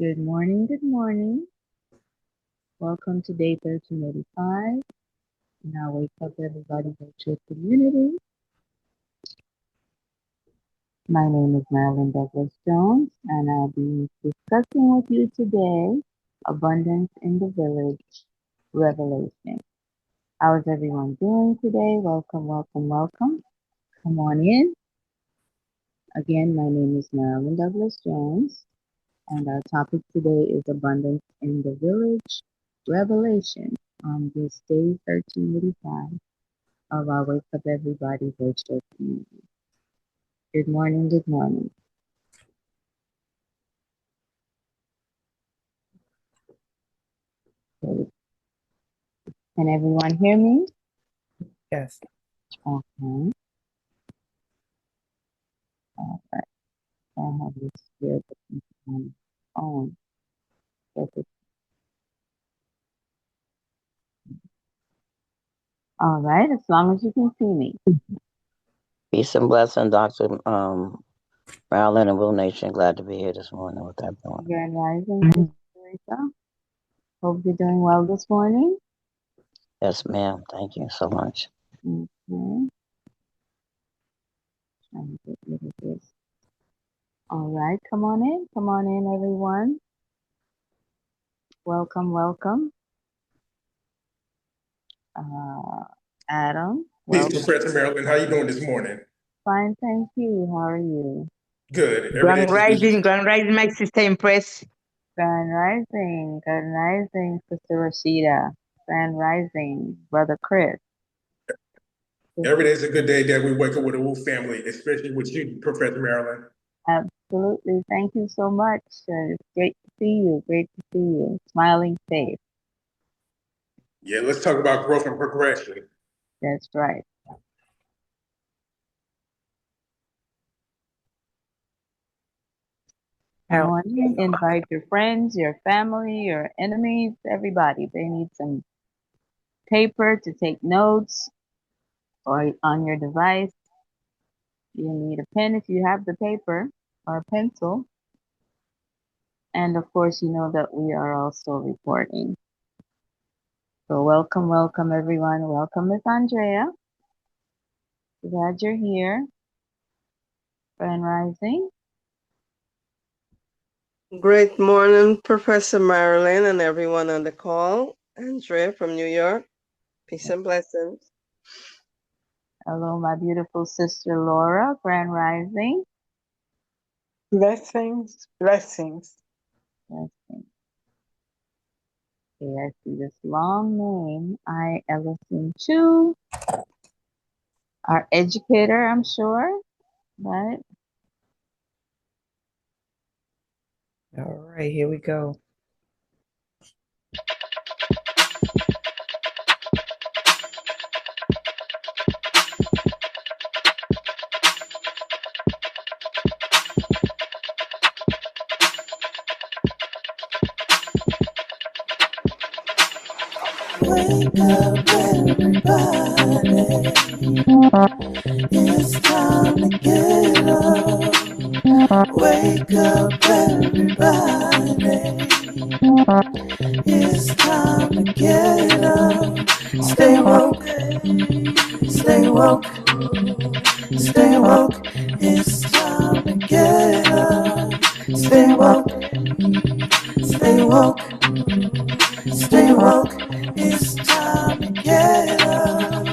Good morning, good morning. Welcome to day 1385 in our Wake Up Everybody virtual community. My name is Marilyn Douglas-Jones, and I'll be discussing with you today Abundance in the Village Revelation. How is everyone doing today? Welcome, welcome, welcome. Come on in. Again, my name is Marilyn Douglas-Jones, and our topic today is Abundance in the Village Revelation on this day 1385 of our Wake Up Everybody virtual community. Good morning, good morning. Okay. Can everyone hear me? Yes. Okay. All right. I have this here on my phone. All right, as long as you can see me. Peace and blessing, Dr. Marilyn and Will Nation. Glad to be here this morning with everyone. Grand Rising, Sister Teresa. Hope you're doing well this morning. Yes, ma'am. Thank you so much. Okay. Trying to get rid of this. All right, come on in, everyone. Welcome, welcome. Adam. Peace, Professor Marilyn. How you doing this morning? Fine, thank you. How are you? Good. Grand Rising, my sister Empress. Grand Rising, Sister Rashida. Grand Rising, Brother Chris. Every day is a good day that we wake up with a whole family, especially with you, Professor Marilyn. Absolutely. Thank you so much. It's great to see you. Great to see you. Smiling face. Yeah, let's talk about growth and progression. That's right. Come on in, invite your friends, your family, your enemies, everybody. They need some paper to take notes or on your device. You need a pen if you have the paper or a pencil. And of course, you know that we are also recording. So welcome, welcome everyone. Welcome, Miss Andrea. Glad you're here. Grand Rising. Great morning, Professor Marilyn and everyone on the call. Andrea from New York. Peace and blessings. Hello, my beautiful sister Laura. Grand Rising. Blessings, blessings. Okay, I see this long name. I, Ellison Chu. Our educator, I'm sure. Right? All right, here we go. Wake up everybody, it's time to get up. Wake up everybody, it's time to get up. Stay woke, stay woke, stay woke, it's time to get up. Stay woke, stay woke, stay woke, it's time to get up.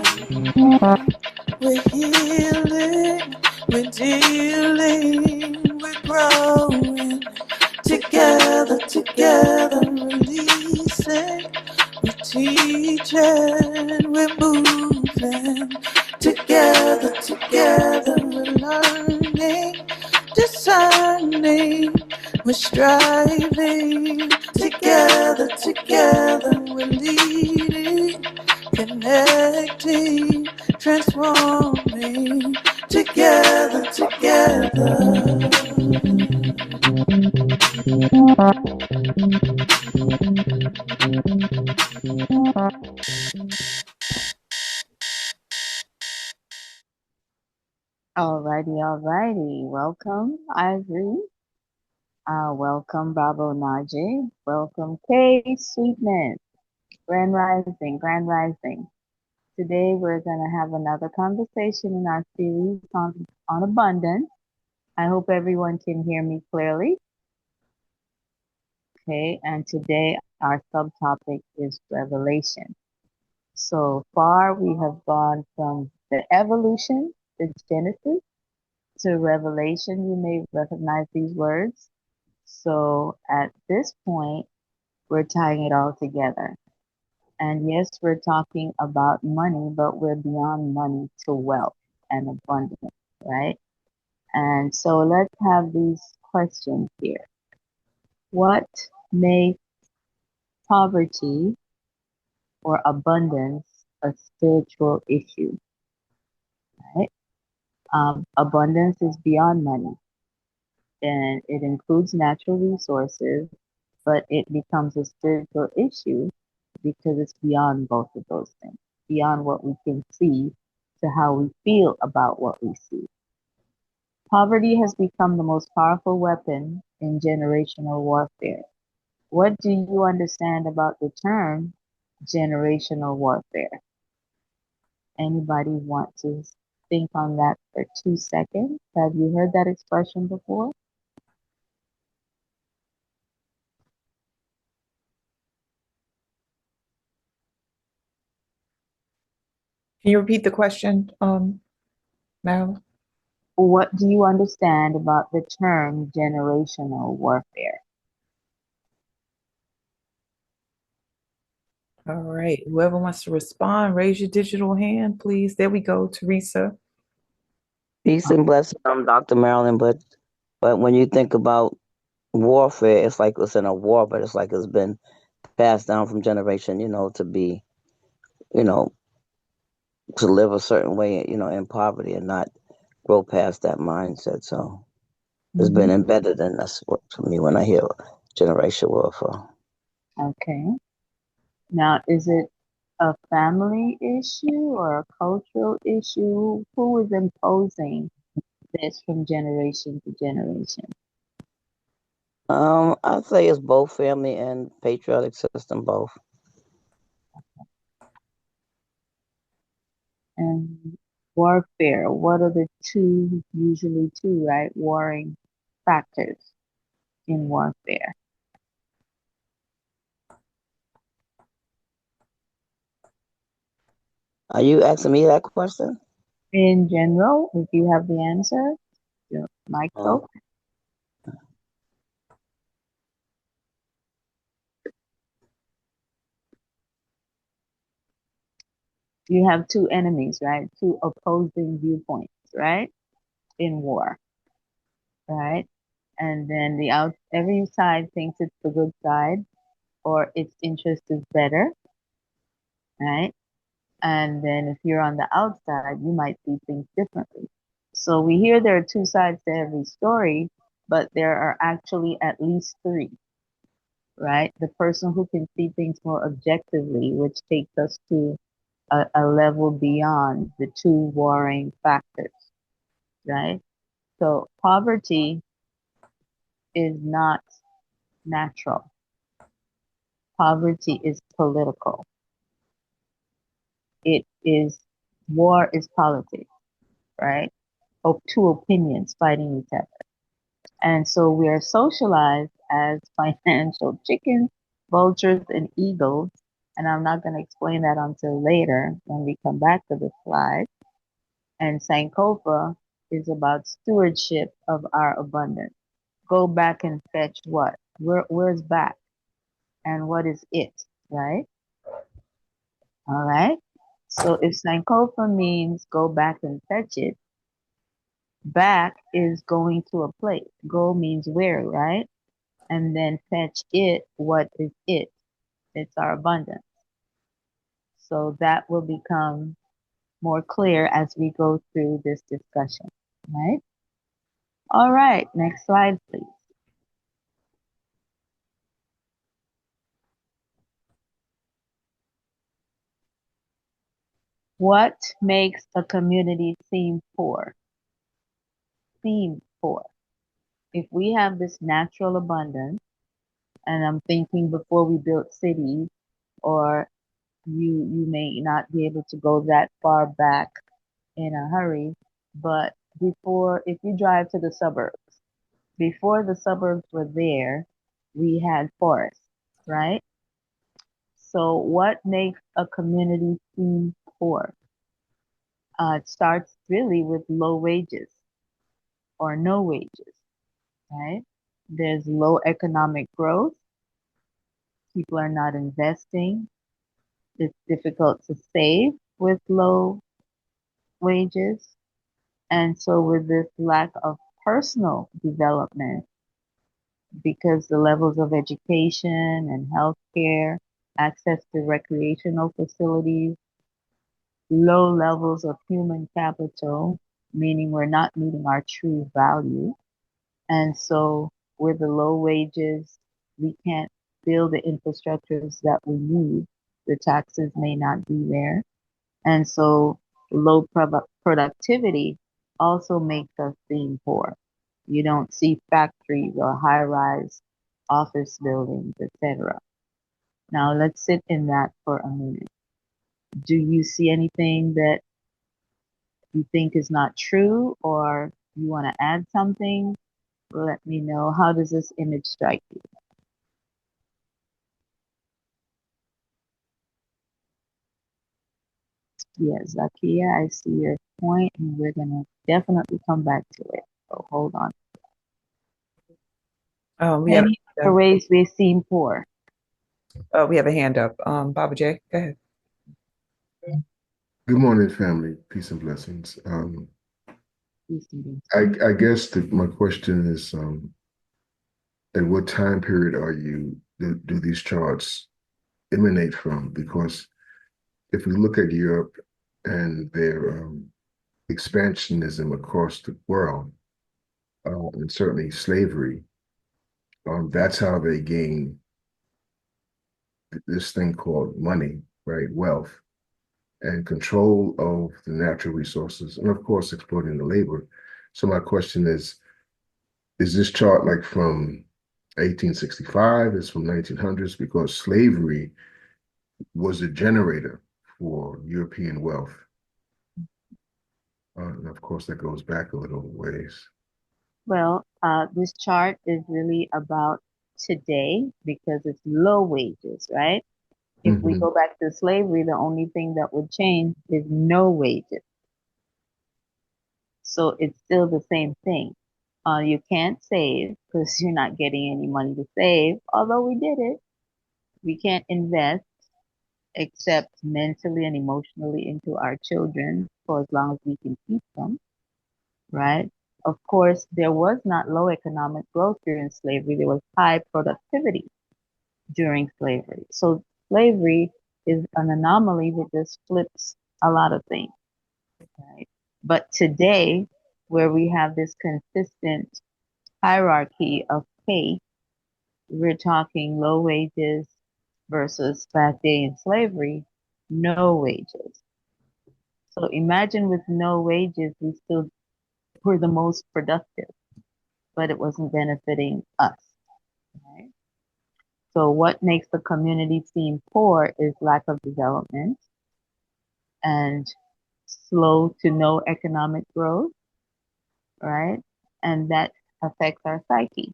We're healing, we're dealing, we're growing. Together, together, releasing. We're teaching, we're moving. Together, together, we're learning, discerning. We're striving. Together, together, we're leading, connecting, transforming. Together, together. Alrighty, alrighty. Welcome, Ivory. Welcome, Bravo Najee. Welcome, Kay Sweetness. Grand Rising, Grand Rising. Today we're going to have another conversation in our series on abundance. I hope everyone can hear me clearly. Okay, and today our subtopic is revelation. So far we have gone from the evolution, the Genesis, to revelation. You may recognize these words. So at this point, we're tying it all together. And yes, we're talking about money, but we're beyond money to wealth and abundance, right? And so let's have these questions here. What makes poverty or abundance a spiritual issue, right? Abundance is beyond money and it includes natural resources, but it becomes a spiritual issue because it's beyond both of those things, beyond what we can see to how we feel about what we see. Poverty has become the most powerful weapon in generational warfare. What do you understand about the term generational warfare? Anybody want to think on that for 2 seconds? Have you heard that expression before? Can you repeat the question, Marilyn? What do you understand about the term generational warfare? All right. Whoever wants to respond, raise your digital hand, please. There we go, Teresa. Peace and blessings, Dr. Marilyn. But when you think about warfare, it's like it's in a war, but it's like it's been passed down from generation, to be, you know, to live a certain way, in poverty and not grow past that mindset. So it's been embedded in us to me when I hear generation warfare. Okay. Now, is it a family issue or a cultural issue? Who is imposing this from generation to generation? I'd say it's both family and patriotic system, both. And warfare, what are the usually two, right? Warring factors in warfare. Are you asking me that question? In general, if you have the answer, your mic's open. You have two enemies, right? Two opposing viewpoints, right? In war, right? And then every side thinks it's the good side or its interest is better, right? And then if you're on the outside, you might see things differently. So we hear there are two sides to every story, but there are actually at least three, right? The person who can see things more objectively, which takes us to a level beyond the two warring factors, right? So poverty is not natural. Poverty is political. War is politics, right? Two opinions fighting each other. And so we are socialized as financial chickens, vultures, and eagles. And I'm not going to explain that until later when we come back to the slide. And Sankofa is about stewardship of our abundance. Go back and fetch what? Where's back? And what is it, right? All right. So if Sankofa means go back and fetch it, back is going to a place. Go means where, right? And then fetch it. What is it? It's our abundance. So that will become more clear as we go through this discussion, right? All right, next slide, please. What makes a community seem poor? Seem poor. if we have this natural abundance, and I'm thinking before we built cities, or you may not be able to go that far back in a hurry, but before, if you drive to the suburbs, before the suburbs were there, we had forests, right? So what makes a community seem poor? It starts really with low wages or no wages, right? There's low economic growth. People are not investing. It's difficult to save with low wages. And so with this lack of personal development, because the levels of education and healthcare, access to recreational facilities, low levels of human capital, meaning we're not meeting our true value. And so with the low wages, we can't build the infrastructures that we need. The taxes may not be there. And so low productivity also makes us seem poor. You don't see factories or high-rise office buildings, etc. Now let's sit in that for a minute. Do you see anything that you think is not true, or you want to add something? Let me know. How does this image strike you? Yes, Zakia, I see your point, and we're going to definitely come back to it. So hold on. We have Any other ways we seem poor? we have a hand up. Baba J, go ahead. Good morning, family. Peace and blessings. Peace and blessings. I guess my question is, at what time period do these charts emanate from? Because if we look at Europe and their expansionism across the world, and certainly slavery, that's how they gain this thing called money, right? Wealth and control of the natural resources, and of course, exploiting the labor. So my question is this chart like from 1865? Is from 1900s? Because slavery was a generator for European wealth. And of course, that goes back a little ways. Well, this chart is really about today because it's low wages, right? If we go back to slavery, the only thing that would change is no wages. So it's still the same thing. You can't save because you're not getting any money to save, although we did it. We can't invest except mentally and emotionally into our children for as long as we can keep them, right? Of course, there was not low economic growth during slavery. There was high productivity during slavery. So slavery is an anomaly that just flips a lot of things, right? But today, where we have this consistent hierarchy of pay, we're talking low wages versus back day in slavery, no wages. So imagine with no wages, we still were the most productive, but it wasn't benefiting us, right? So what makes the community seem poor is lack of development and slow to no economic growth, right? And that affects our psyche,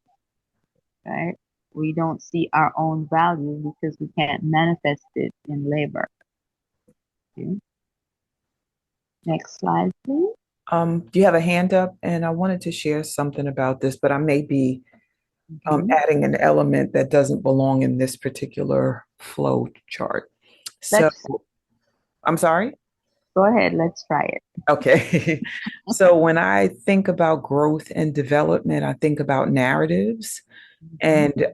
right? We don't see our own value because we can't manifest it in labor. Okay. Next slide, please. You have a hand up, and I wanted to share something about this, but I may be adding an element that doesn't belong in this particular flow chart. So, I'm sorry? Go ahead, let's try it. Okay. So when I think about growth and development, I think about narratives, and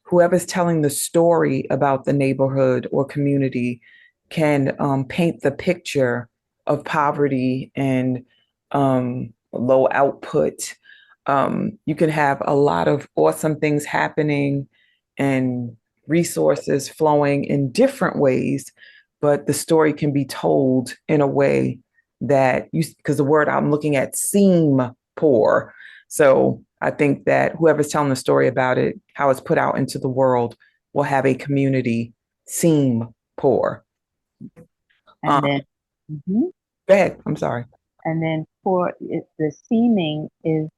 whoever's telling the story about the neighborhood or community can paint the picture of poverty and low output. You can have a lot of awesome things happening and resources flowing in different ways, but the story can be told in a way that because the word I'm looking at, seem poor. So I think that whoever's telling the story about it, how it's put out into the world, will have a community seem poor. And then, Go ahead. I'm sorry. and then for it, the seeming is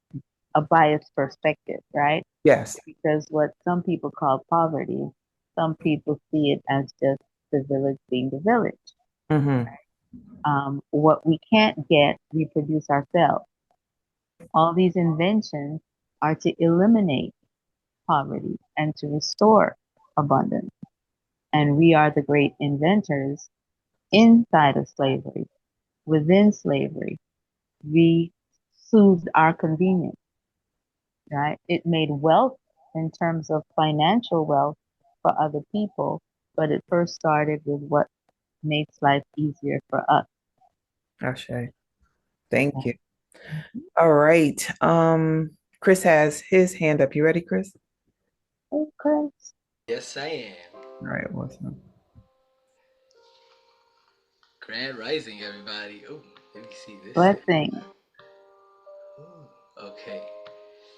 a biased perspective, right? Yes. Because what some people call poverty, some people see it as just the village being the village. What we can't get, we produce ourselves. All these inventions are to eliminate poverty and to restore abundance. And we are the great inventors inside of slavery. Within slavery, we soothed our convenience, right? It made wealth in terms of financial wealth for other people, but it first started with what makes life easier for us. Ashe. Thank you. All right. Chris has his hand up. You ready, Chris? Hey, Chris. Yes, I am. All right. Awesome. Grand Rising, everybody. Oh, let me see this. Blessing. Okay.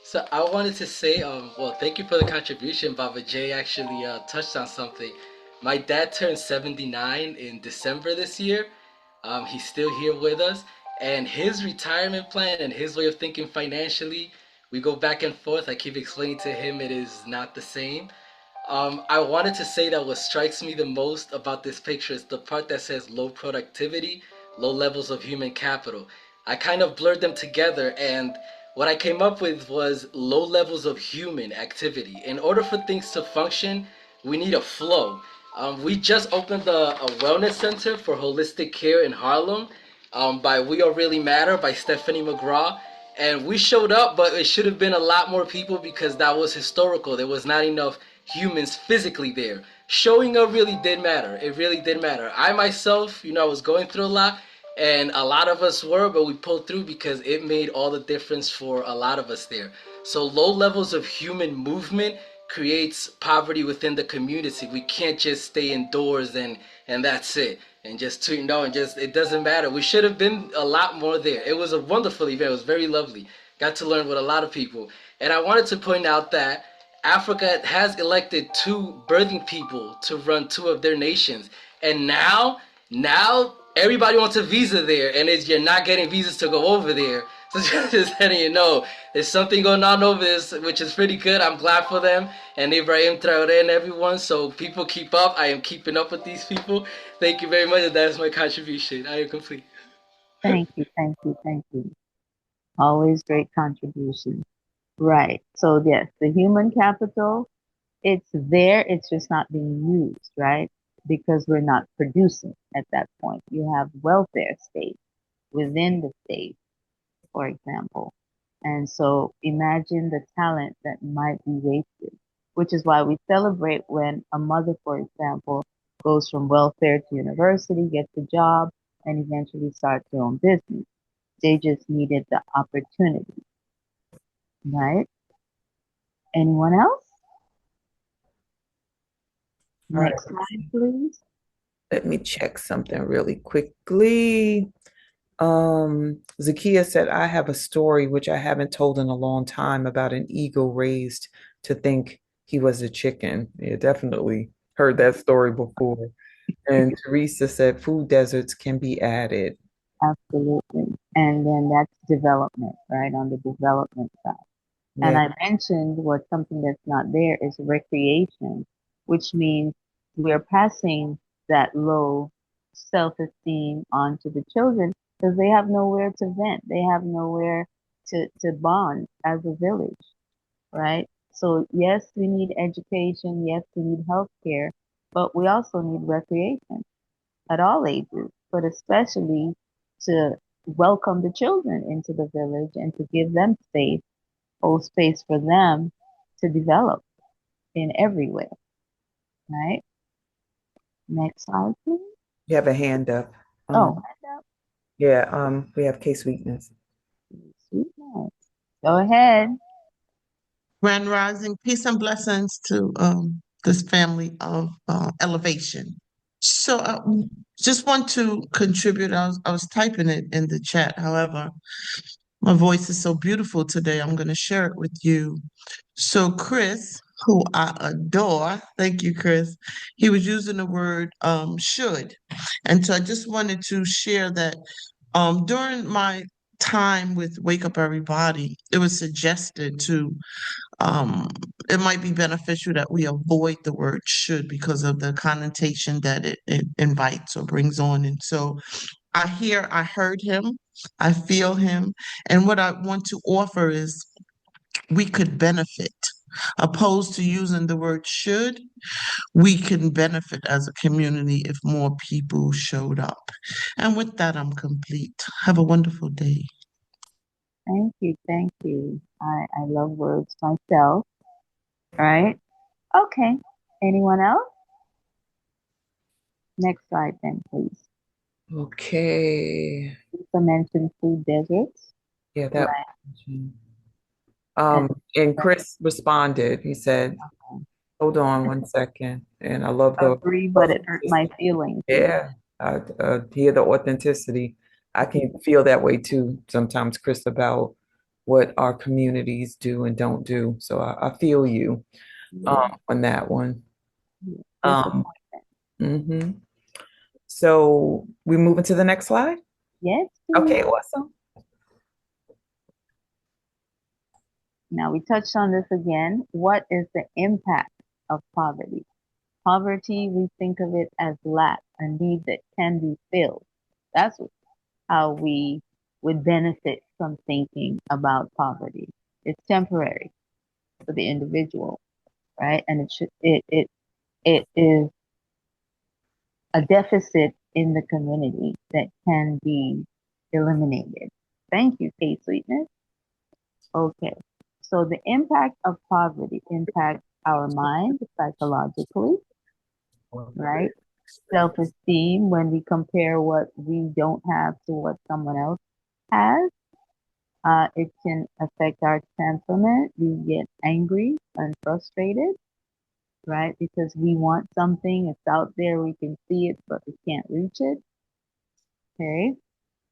So I wanted to say, well, thank you for the contribution. Baba J actually touched on something. My dad turned 79 in December this year. He's still here with us, and his retirement plan and his way of thinking financially, we go back and forth. I keep explaining to him it is not the same. I wanted to say that what strikes me the most about this picture is the part that says low productivity, low levels of human capital. I kind of blurred them together, and what I came up with was low levels of human activity. In order for things to function, we need a flow. We just opened a wellness center for holistic care in Harlem by We All Really Matter by Stephanie McGraw. And we showed up, but it should have been a lot more people because that was historical. There was not enough humans physically there. Showing up really did matter. It really did matter. I myself, I was going through a lot, and a lot of us were, but we pulled through because it made all the difference for a lot of us there. So low levels of human movement creates poverty within the community. We can't just stay indoors and that's it. And just and just it doesn't matter. We should have been a lot more there. It was a wonderful event. It was very lovely. Got to learn with a lot of people. And I wanted to point out that Africa has elected two birthing people to run two of their nations. And now everybody wants a visa there, and you're not getting visas to go over there. So just letting you know, there's something going on over this, which is pretty good. I'm glad for them, and Ibrahim Traore and everyone. So people keep up. I am keeping up with these people. Thank you very much. That is my contribution. I am complete. Thank you, thank you, thank you. Always great contribution. Right. So yes, the human capital, it's there, it's just not being used, right? Because we're not producing at that point. You have welfare states within the state, for example. And so imagine the talent that might be wasted, which is why we celebrate when a mother, for example, goes from welfare to university, gets a job, and eventually starts her own business. They just needed the opportunity, right? Anyone else? All right. Next slide, please. Let me check something really quickly. Zakia said, I have a story which I haven't told in a long time about an eagle raised to think he was a chicken. Yeah, definitely heard that story before. And Teresa said, food deserts can be added. Absolutely. And then that's development, right? On the development side. And Yeah. I mentioned what something that's not there is recreation, which means we're passing that low self-esteem onto the children because they have nowhere to vent. They have nowhere to bond as a village, right? So yes, we need education. Yes, we need healthcare, but we also need recreation at all ages, but especially to welcome the children into the village and to give them space, hold space for them to develop in every way, right? Next slide, please. You have a hand up. Hand up. Yeah, we have Case Weakness. Sweetness. Go ahead. Grand Rising, peace and blessings to this family of elevation. So I just want to contribute. I was typing it in the chat. However, My voice is so beautiful today. I'm going to share it with you. So, Chris, who I adore, thank you, Chris, he was using the word should. And so I just wanted to share that during my time with Wake Up Everybody, it was suggested to, um, it might be beneficial that we avoid the word should because of the connotation that it invites or brings on. And so I heard him, I feel him, and what I want to offer is we could benefit. Opposed to using the word should, we can benefit as a community if more people showed up. And with that, I'm complete. Have a wonderful day. Thank you, thank you. I love words myself, right? Okay. Anyone else? Next slide then, please. Okay. Lisa mentioned food deserts, Yeah, that. right? And And Chris responded. He said, "Hold on one second." And I love the agree, but it hurt my feelings. yeah. I hear the authenticity. I can feel that way too sometimes, Chris, about what our communities do and don't do. So I feel you on that one. Um, mhm. So we moving to the next slide? Yes. Okay, awesome. Now we touched on this again. What is the impact of poverty? Poverty, we think of it as lack, a need that can be filled. That's how we would benefit from thinking about poverty. It's temporary for the individual, right? And it is a deficit in the community that can be eliminated. Thank you, Kate Sweetness. Okay. So the impact of poverty impacts our mind psychologically, right? Self-esteem when we compare what we don't have to what someone else has. It can affect our temperament. We get angry and frustrated, right? Because we want something, it's out there, we can see it, but we can't reach it. Okay.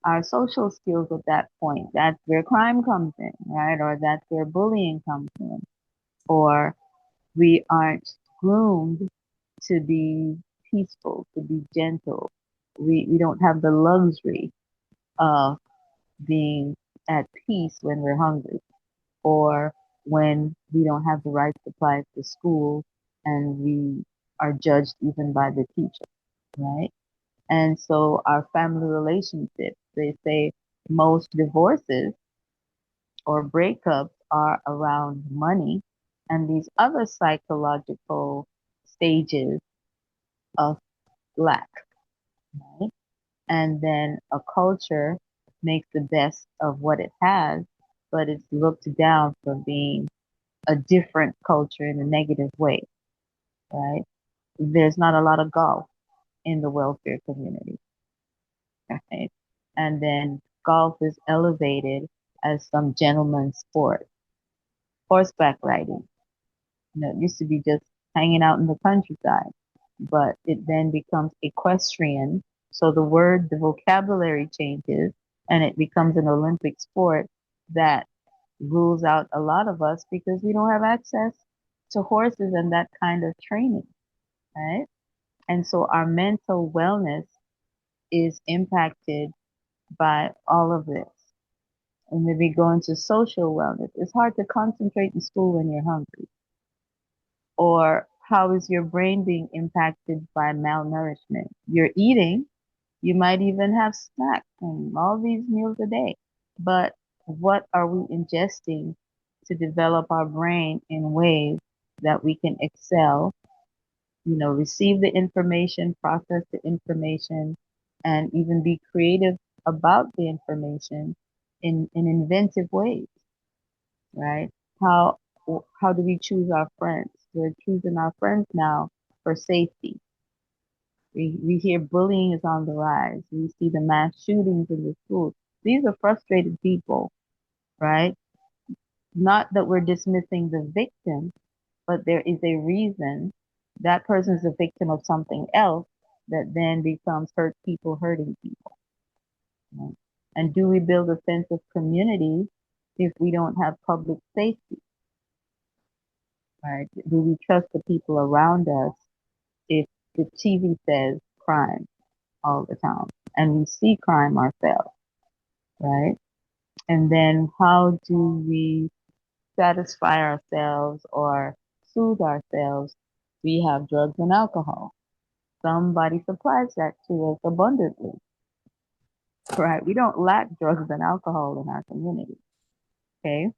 Our social skills at that point, that's where crime comes in, right? Or that's where bullying comes in. Or we aren't groomed to be peaceful, to be gentle. We don't have the luxury of being at peace when we're hungry or when we don't have the right supplies to school and we are judged even by the teacher, right? And so our family relationships, they say most divorces or breakups are around money and these other psychological stages of lack, right? And then a culture makes the best of what it has, but it's looked down for being a different culture in a negative way, right? There's not a lot of golf in the welfare community, right? And then golf is elevated as some gentleman's sport. Horseback riding, it used to be just hanging out in the countryside, but it then becomes equestrian. So the vocabulary changes and it becomes an Olympic sport that rules out a lot of us because we don't have access to horses and that kind of training, right? And so our mental wellness is impacted by all of this. And then we go into social wellness. It's hard to concentrate in school when you're hungry. Or how is your brain being impacted by malnourishment? You're eating, you might even have snacks and all these meals a day. But what are we ingesting to develop our brain in ways that we can excel, receive the information, process the information, and even be creative about the information in inventive ways, right? How how do we choose our friends? We're choosing our friends now for safety. We hear bullying is on the rise. We see the mass shootings in the schools. These are frustrated people, right? Not that we're dismissing the victim, but there is a reason that person is a victim of something else that then becomes hurt people hurting people. Right? And do we build a sense of community if we don't have public safety? Right? Do we trust the people around us if the TV says crime all the time and we see crime ourselves, right? And then how do we satisfy ourselves or soothe ourselves? We have drugs and alcohol. Somebody supplies that to us abundantly, right? We don't lack drugs and alcohol in our community, okay?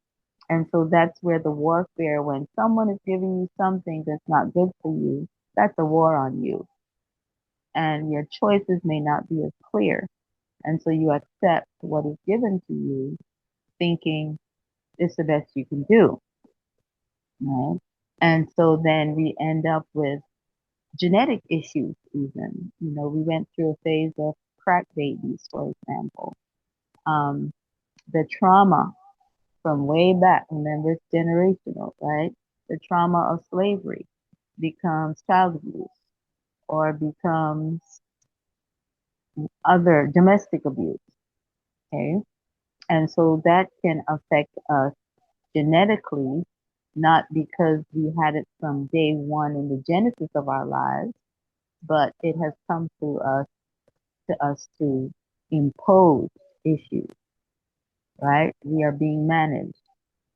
And so that's where the warfare, when someone is giving you something that's not good for you, that's a war on you. And your choices may not be as clear. And so you accept what is given to you, thinking it's the best you can do, right? And so then we end up with genetic issues even. You know, we went through a phase of crack babies, for example. The trauma from way back, remember it's generational, right? The trauma of slavery becomes child abuse or becomes other domestic abuse, okay? And so that can affect us genetically, not because we had it from day one in the genesis of our lives, but it has come through us to impose issues, right? We are being managed.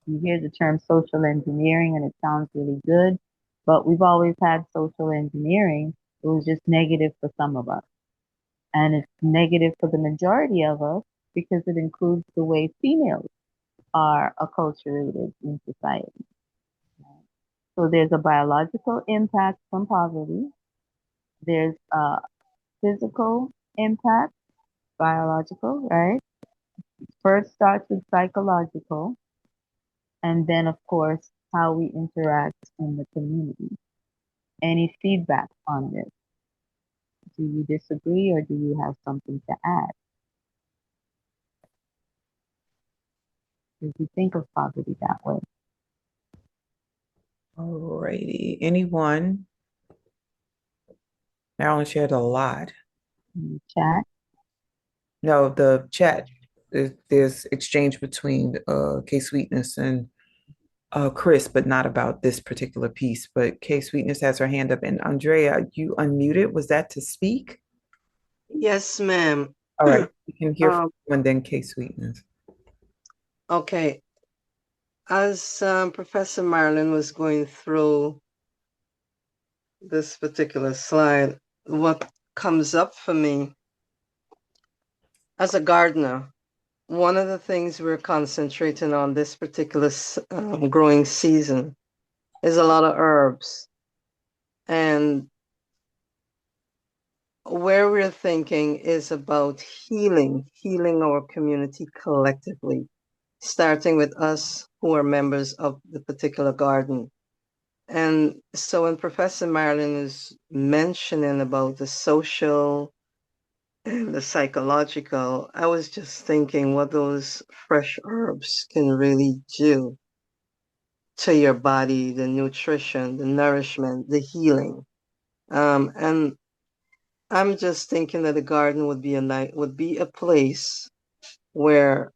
You hear the term social engineering and it sounds really good, but we've always had social engineering. It was just negative for some of us. And it's negative for the majority of us because it includes the way females are acculturated in society. So there's a biological impact from poverty. There's a physical impact, biological, right? First starts with psychological, and then of course how we interact in the community. Any feedback on this? Do you disagree or do you have something to add? Did you think of poverty that way? Alrighty. Anyone? Marilyn shared a lot. In the chat? No, the chat. There's exchange between K Sweetness and Chris, but not about this particular piece. But K Sweetness has her hand up, and Andrea, you unmuted. Was that to speak? Yes, ma'am. All right, we can hear from Um, you and then K Sweetness. okay. As Professor Marilyn was going through this particular slide, what comes up for me as a gardener, one of the things we're concentrating on this particular growing season is a lot of herbs. And where we're thinking is about healing our community collectively, starting with us who are members of the particular garden. And so when Professor Marilyn is mentioning about the social and the psychological, I was just thinking what those fresh herbs can really do to your body, the nutrition, the nourishment, the healing. And I'm just thinking that the garden would be a place where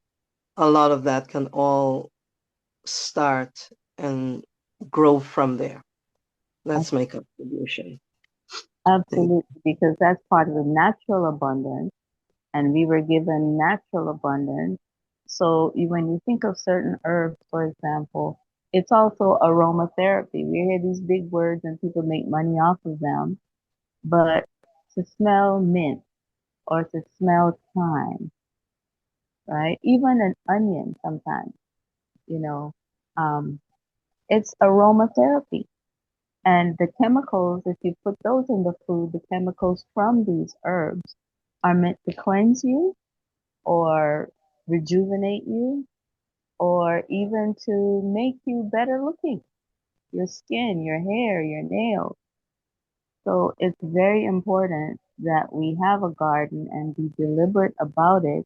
a lot of that can all start and grow from there. That's my contribution. Absolutely, because that's part of the natural abundance, and we were given natural abundance. So when you think of certain herbs, for example, it's also aromatherapy. We hear these big words and people make money off of them, but to smell mint or to smell thyme, right? Even an onion sometimes, you know, um, it's aromatherapy. And the chemicals, if you put those in the food, the chemicals from these herbs are meant to cleanse you or rejuvenate you or even to make you better looking, your skin, your hair, your nails. So it's very important that we have a garden and be deliberate about it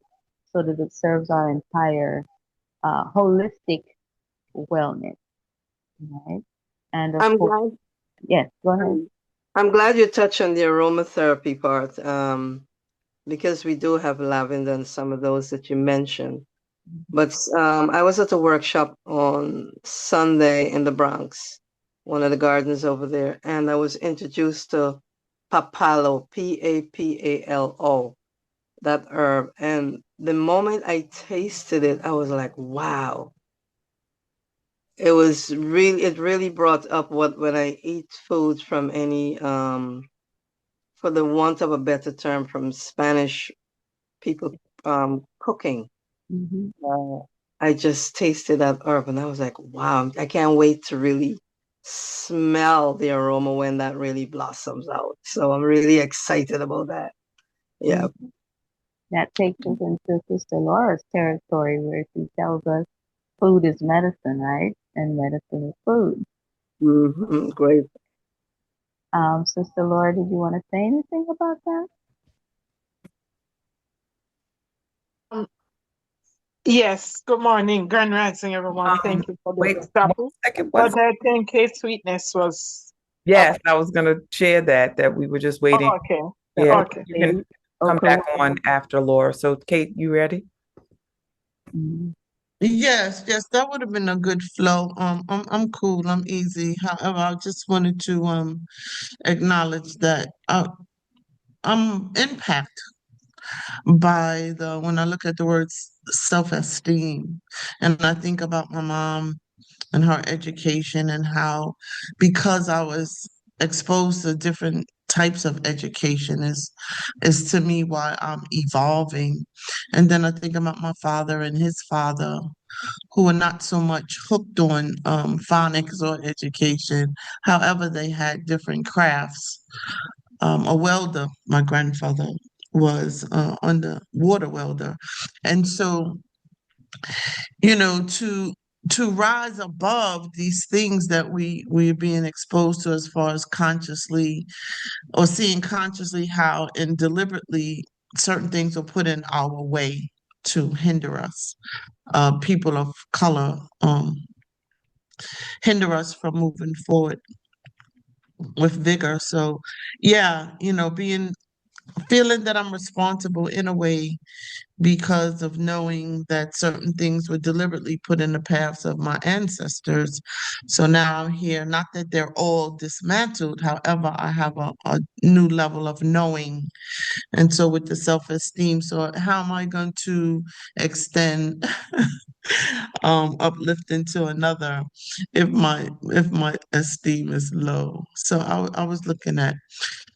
so that it serves our entire holistic wellness, right? And of I'm course, glad yes, go ahead. I'm glad you touched on the aromatherapy part. because we do have lavender and some of those that you mentioned. But I was at a workshop on Sunday in the Bronx, one of the gardens over there, and I was introduced to papalo, Papalo, that herb. And the moment I tasted it, I was like, wow. It really brought up what when I eat foods from any, for the want of a better term, from Spanish people cooking. Mm-hmm. I just tasted that herb and I was like, wow, I can't wait to really smell the aroma when that really blossoms out. So I'm really excited about that. Yeah. Mm-hmm. That takes us into Sister Laura's territory where she tells us food is medicine, right? And medicine is food. Great. Sister Laura, did you want to say anything about that? Um, yes, good morning, Grand Rising, everyone. Thank you for Wait this one topic. second. But I think Kate Sweetness was Yes, I was going to share that we were just waiting. okay. Yeah, Okay. you can come Okay. back on after Laura. So, Kate, you ready? Mm-hmm. Yes, yes, that would have been a good flow. I'm cool. I'm easy. However, I just wanted to acknowledge that I'm impacted by the when I look at the words self-esteem, and I think about my mom and her education and how because I was exposed to different types of education is to me why I'm evolving. And then I think about my father and his father who were not so much hooked on phonics or education. However, they had different crafts. A welder, my grandfather was on the water welder. And so, to rise above these things that we're being exposed to as far as consciously or seeing consciously how and deliberately certain things are put in our way to hinder us. People of color hinder us from moving forward with vigor. So yeah, being feeling that I'm responsible in a way because of knowing that certain things were deliberately put in the paths of my ancestors. So now I'm here, not that they're all dismantled, however, I have a new level of knowing. And so with the self-esteem, so how am I going to extend uplifting to another if my esteem is low? So I was looking at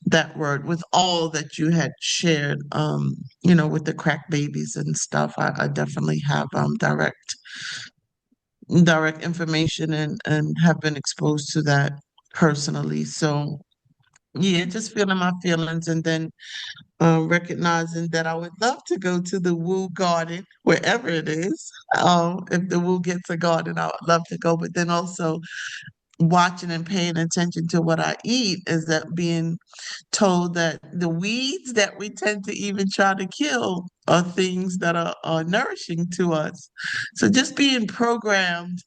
that word with all that you had shared, with the crack babies and stuff. I definitely have direct information and have been exposed to that personally. So yeah, just feeling my feelings and then recognizing that I would love to go to the Woo Garden, wherever it is. If the Woo gets a garden, I would love to go. But then also watching and paying attention to what I eat is that being told that the weeds that we tend to even try to kill are things that are nourishing to us. So just being programmed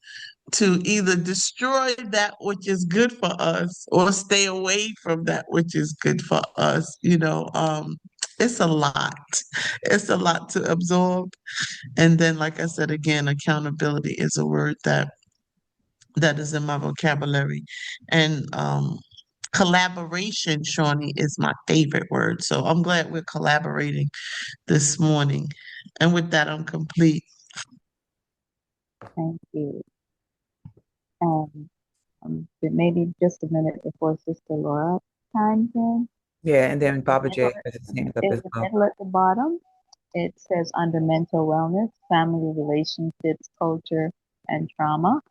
to either destroy that which is good for us or stay away from that which is good for us, it's a lot. It's a lot to absorb. And then, like I said again, accountability is a word that is in my vocabulary. And collaboration, Shawnee, is my favorite word. So I'm glad we're collaborating this morning. And with that, I'm complete. Thank you. Maybe just a minute before Sister Laura chimes in. Yeah, and then In Baba the middle, J has his hand up in as the well. middle at the bottom, it says under mental wellness, family relationships, culture, and trauma.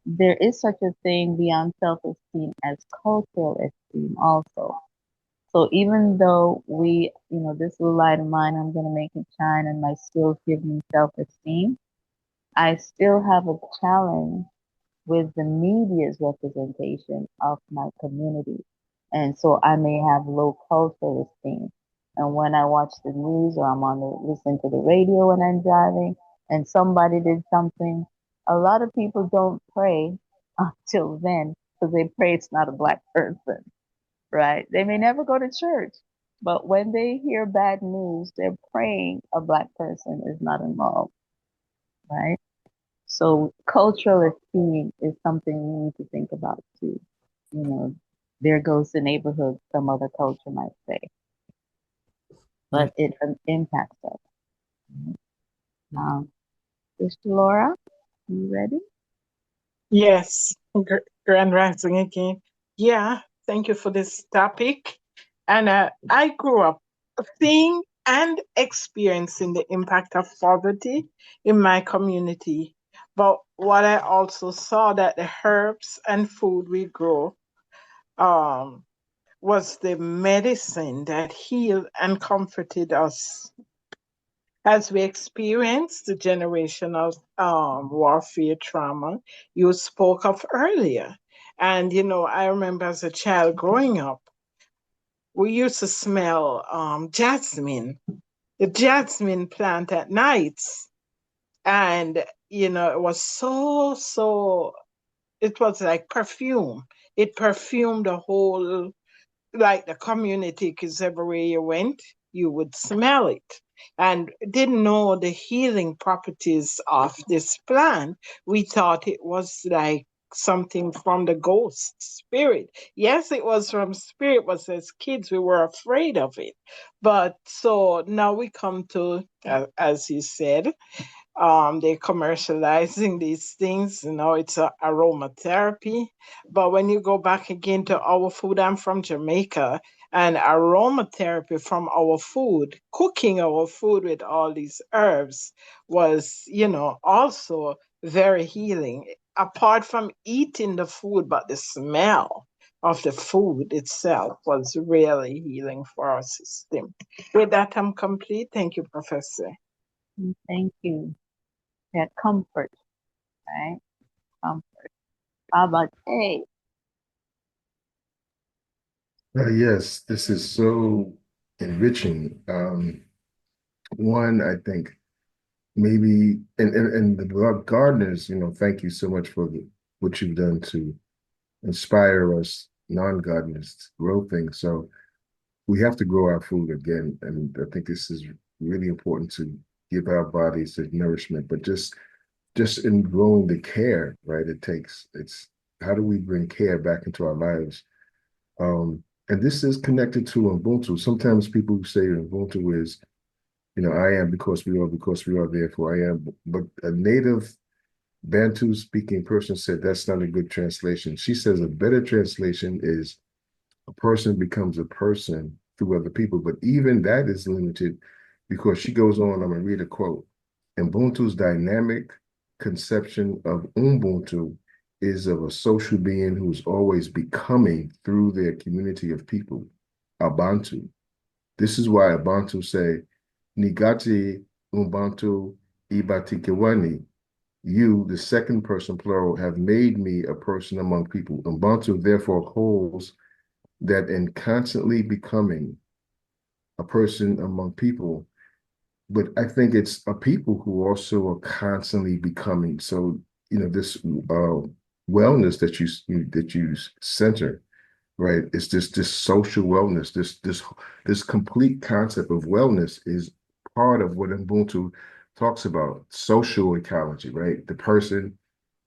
There is such a thing beyond self-esteem as cultural esteem also. So even though this little light of mine, I'm going to make it shine and my skills give me self-esteem, I still have a challenge with the media's representation of my community. And so I may have low cultural esteem. And when I watch the news or listen to the radio when I'm driving and somebody did something, a lot of people don't pray until then because they pray it's not a black person, right? They may never go to church. But when they hear bad news, they're praying a Black person is not involved, right? So cultural esteem is something we need to think about too. You know, there goes the neighborhood, some other culture might say, but it impacts us. Um, Sister Laura, you ready? Yes, Grand Rising again. Yeah, thank you for this topic. And I grew up seeing and experiencing the impact of poverty in my community. But what I also saw that the herbs and food we grow um, was the medicine that healed and comforted us as we experience the generation of warfare trauma you spoke of earlier. And, I remember as a child growing up, we used to smell jasmine, the jasmine plant at nights. And, it was it was like perfume. It perfumed the whole like the community, because everywhere you went, you would smell it. And didn't know the healing properties of this plant. We thought it was like something from the ghost spirit. Yes, it was from spirit, but as kids, we were afraid of it. But so now we come to, as you said, they're commercializing these things. It's a aromatherapy. But when you go back again to our food, I'm from Jamaica, and aromatherapy from our food, cooking our food with all these herbs was, also very healing. Apart from eating the food, but the smell of the food itself was really healing for our system. With that, I'm complete. Thank you, Professor. Thank you. That comfort, right? Comfort. How about A? Yes, this is so enriching. One, I think maybe, and the gardeners, thank you so much for what you've done to inspire us non-gardeners to grow things. So we have to grow our food again, and I think this is really important to give our bodies the nourishment, but just in growing the care, right? It's how do we bring care back into our lives? And this is connected to Ubuntu. Sometimes people say Ubuntu is, I am because we are, therefore I am. But a native Bantu speaking person said that's not a good translation. She says a better translation is a person becomes a person through other people. But even that is limited because she goes on, I'm going to read a quote. Ubuntu's dynamic conception of Ubuntu is of a social being who's always becoming through their community of people, Abantu. This is why Abantu say, Nigati Ubuntu Ibatikewani. You, the second person plural, have made me a person among people. Ubuntu therefore holds that in constantly becoming a person among people, but I think it's a people who also are constantly becoming. So, this wellness that you center, right? It's this social wellness, this complete concept of wellness is part of what Ubuntu talks about, social ecology, right? The person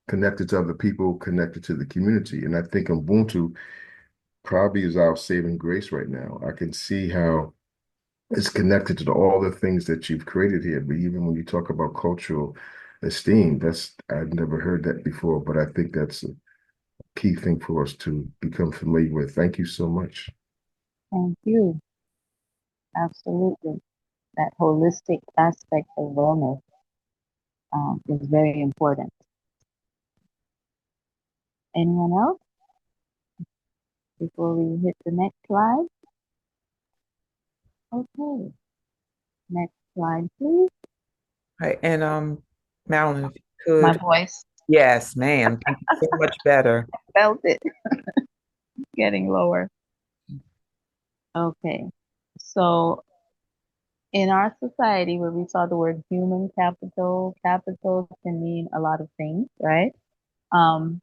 connected to other people, connected to the community. And I think Ubuntu probably is our saving grace right now. I can see how it's connected to all the things that you've created here. But even when you talk about cultural esteem, I've never heard that before, but I think that's a key thing for us to become familiar with. Thank you so much. Thank you. Absolutely. That holistic aspect of wellness is very important. Anyone else before we hit the next slide? Okay. Next slide, please. Right. And Marilyn, if you My could. voice. Yes, ma'am. Thank you so much better. Felt it getting lower. Okay. So in our society where we saw the word human capital, capital can mean a lot of things, right? Um,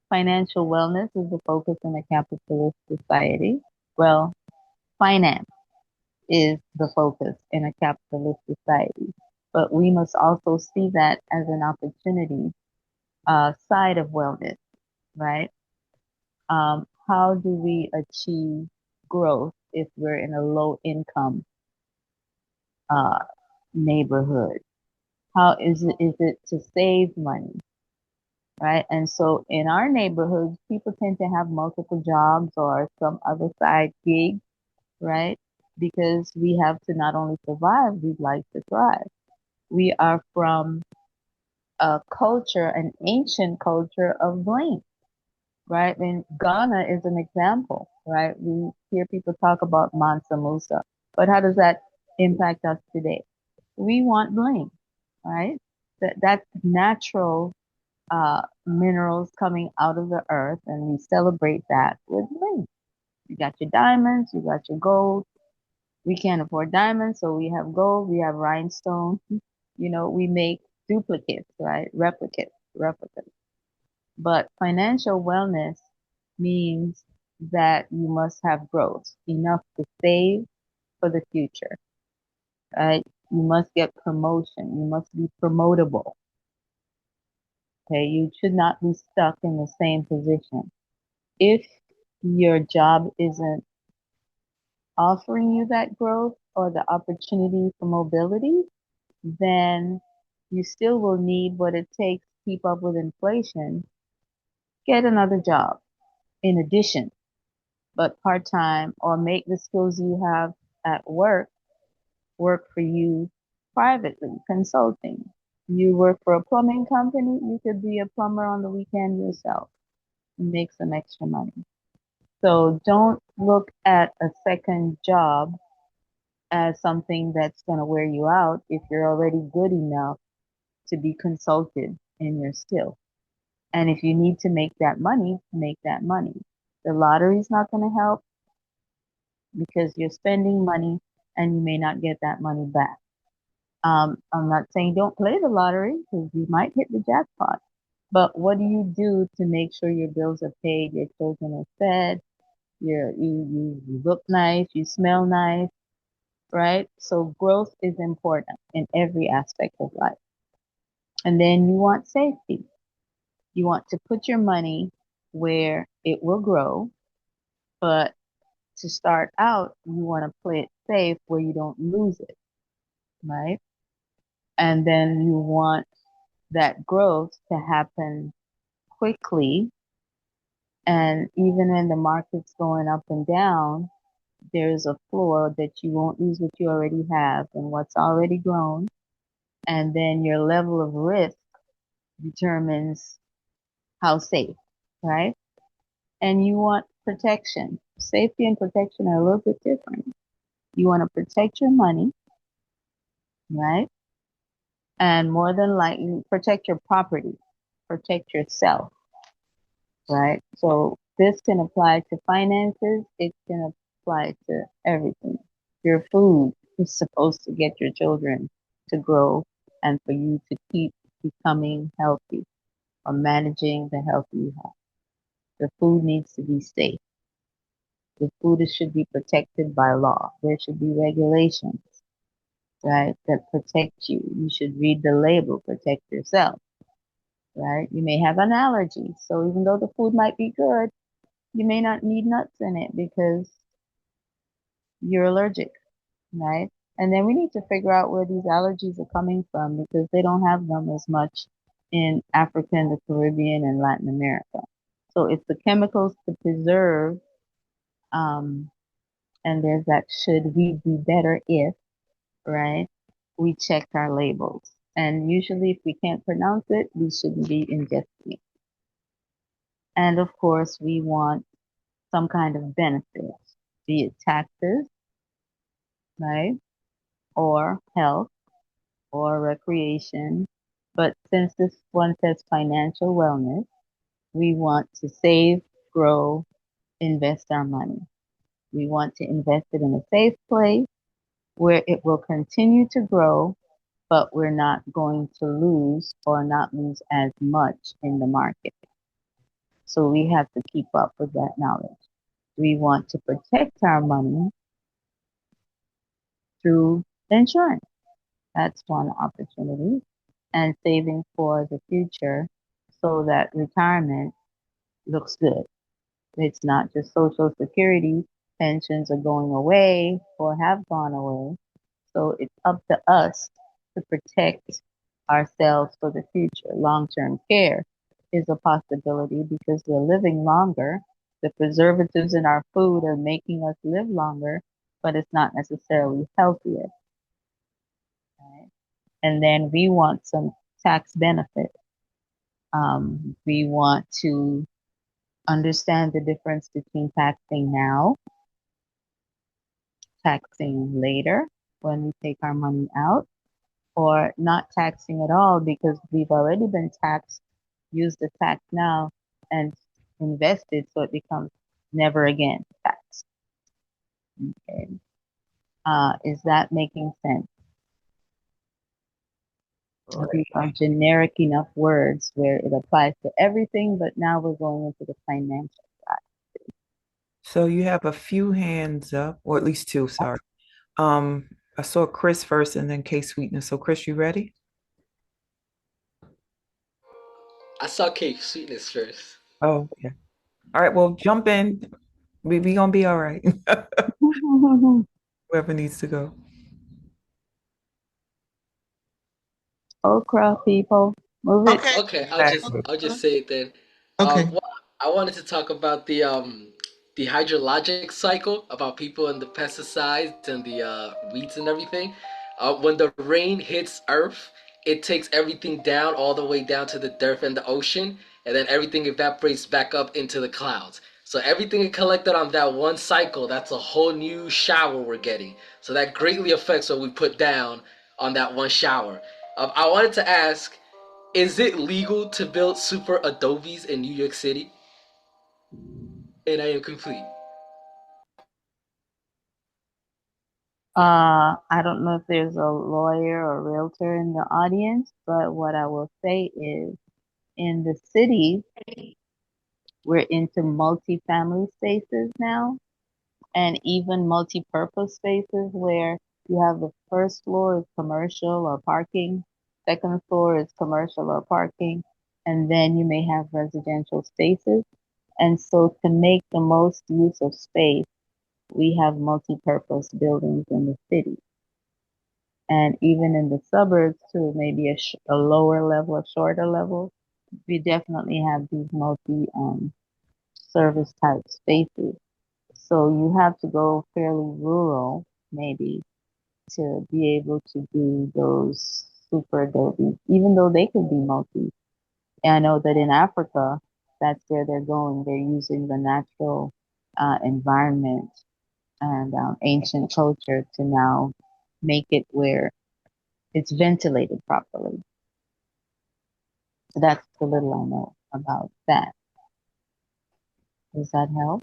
Financial wellness is the focus in a capitalist society. Well, finance, is the focus in a capitalist society. But we must also see that as an opportunity side of wellness, right? How do we achieve growth if we're in a low income uh, neighborhood? How is it to save money, right? And so in our neighborhoods, people tend to have multiple jobs or some other side gig, right? Because we have to not only survive, we'd like to thrive. We are from a culture, an ancient culture of blame, right? And Ghana is an example, right? We hear people talk about Mansa Musa, but how does that impact us today? We want blame, right? That's natural minerals coming out of the earth, and we celebrate that with bling. You got your diamonds, you got your gold. We can't afford diamonds, so we have gold, we have rhinestone. You know, we make duplicates, right? Replicas. But financial wellness means that you must have growth, enough to save for the future, right? You must get promotion. You must be promotable. Okay, you should not be stuck in the same position. If your job isn't offering you that growth or the opportunity for mobility, then you still will need what it takes to keep up with inflation. Get another job in addition, but part time, or make the skills you have at work for you privately, consulting. You work for a plumbing company, you could be a plumber on the weekend yourself and make some extra money. So don't look at a second job as something that's going to wear you out if you're already good enough to be consulted in your skill. And if you need to make that money, make that money. The lottery's not going to help because you're spending money and you may not get that money back. I'm not saying don't play the lottery because you might hit the jackpot. But what do you do to make sure your bills are paid, your children are fed, you look nice, you smell nice, right? So growth is important in every aspect of life. And then you want safety. You want to put your money where it will grow, but to start out, you want to play it safe where you don't lose it, right? And then you want that growth to happen quickly. And even when the market's going up and down, there's a floor that you won't lose what you already have and what's already grown. And then your level of risk determines how safe, right? And you want protection. Safety and protection are a little bit different. You want to protect your money, right? And more than likely, protect your property, protect yourself, right? So this can apply to finances, it can apply to everything. Your food is supposed to get your children to grow and for you to keep becoming healthy or managing the health you have. The food needs to be safe. The food should be protected by law. There should be regulations, right, that protect you. You should read the label, protect yourself, right? You may have an allergy. So even though the food might be good, you may not need nuts in it because you're allergic, right? And then we need to figure out where these allergies are coming from because they don't have them as much in Africa and the Caribbean and Latin America. So it's the chemicals to preserve, and there's that should we do better if, right? We check our labels. And usually if we can't pronounce it, we shouldn't be ingesting it. And of course, we want some kind of benefits, be it taxes, right? Or health or recreation. But since this one says financial wellness, we want to save, grow, invest our money. We want to invest it in a safe place where it will continue to grow, but we're not going to lose or not lose as much in the market. So we have to keep up with that knowledge. We want to protect our money through insurance. That's one opportunity. And saving for the future so that retirement looks good. It's not just Social Security. Pensions are going away or have gone away. So it's up to us to protect ourselves for the future. Long-term care is a possibility because we're living longer. The preservatives in our food are making us live longer, but it's not necessarily healthier. Right? And then we want some tax benefit. We want to understand the difference between taxing now, taxing later when we take our money out, or not taxing at all because we've already been taxed, use the tax now and invested so it becomes never again taxed. Okay. Is that making sense? These are generic enough words where it applies to everything, but now we're going into the financial side. So you have a few hands up, or at least two, sorry. I saw Chris first and then K Sweetness. So Chris, you ready? I saw Cake Sweetness first. Oh, okay. All right, well, jump in. We gonna be all right. Whoever needs to go. Okra people, move it. Okay. Okay, Exactly. I'll just say it then. Okay. Well, I wanted to talk about the hydrologic cycle, about people and the pesticides and the weeds and everything. When the rain hits Earth, it takes everything down all the way down to the dirt and the ocean, and then everything evaporates back up into the clouds. So everything collected on that one cycle, that's a whole new shower we're getting. So that greatly affects what we put down on that one shower. I wanted to ask, is it legal to build super adobes in New York City? And I am complete. I don't know if there's a lawyer or realtor in the audience, but what I will say is in the cities, we're into multi-family spaces now and even multi-purpose spaces where you have the first floor is commercial or parking, second floor is commercial or parking, and then you may have residential spaces. And so to make the most use of space, we have multi-purpose buildings in the city. And even in the suburbs too, maybe a lower level, a shorter level, we definitely have these multi service type spaces. So you have to go fairly rural, maybe, to be able to do those super adobes, even though they could be multi. And I know that in Africa, that's where they're going. They're using the natural environment and ancient culture to now make it where it's ventilated properly. So that's the little I know about that. Does that help?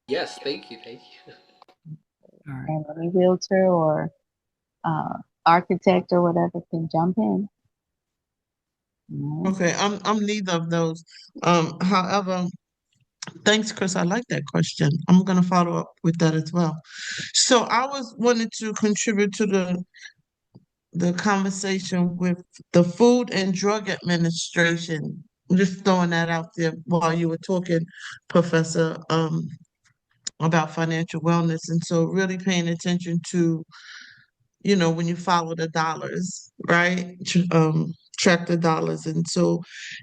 Yes, thank you, thank you. All right. And any realtor or uh, architect or whatever can jump in. Okay. I'm neither of those. However, thanks, Chris. I like that question. I'm gonna follow up with that as well. So I was wanted to contribute to the conversation with the Food and Drug Administration. Just throwing that out there while you were talking, Professor, about financial wellness. And so really paying attention to, when you follow the dollars, right? Track the dollars. And so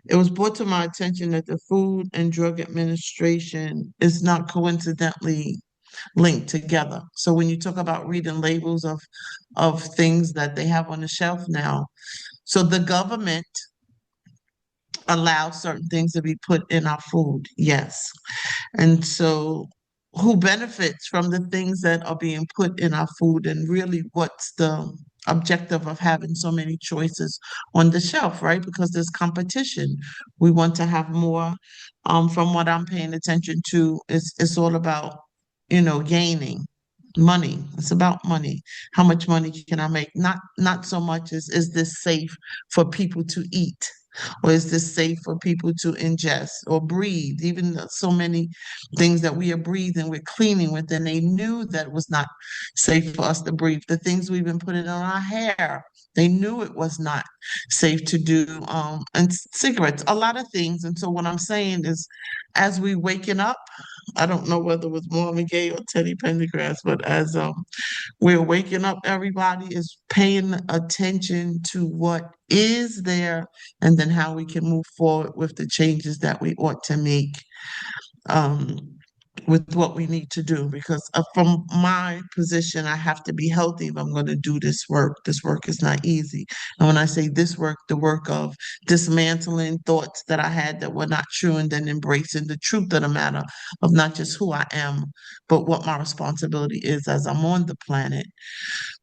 it was brought to my attention that the Food and Drug Administration is not coincidentally linked together. So when you talk about reading labels of things that they have on the shelf now, so the government allows certain things to be put in our food, yes. And so who benefits from the things that are being put in our food, and really what's the objective of having so many choices on the shelf, right? Because there's competition. We want to have more. From what I'm paying attention to, it's all about, gaining money. It's about money. How much money can I make? Not so much is this safe for people to eat? Or is this safe for people to ingest or breathe? Even so many things that we are breathing, we're cleaning with, and they knew that it was not safe for us to breathe. The things we've been putting on our hair, they knew it was not safe to do. And cigarettes, a lot of things. And so what I'm saying is, as we waking up, I don't know whether it was Marvin Gaye or Teddy Pendergrass, but as we're waking up, everybody is paying attention to what is there and then how we can move forward with the changes that we ought to make um, with what we need to do. Because from my position, I have to be healthy if I'm going to do this work. This work is not easy. And when I say this work, the work of dismantling thoughts that I had that were not true and then embracing the truth of the matter of not just who I am, but what my responsibility is as I'm on the planet.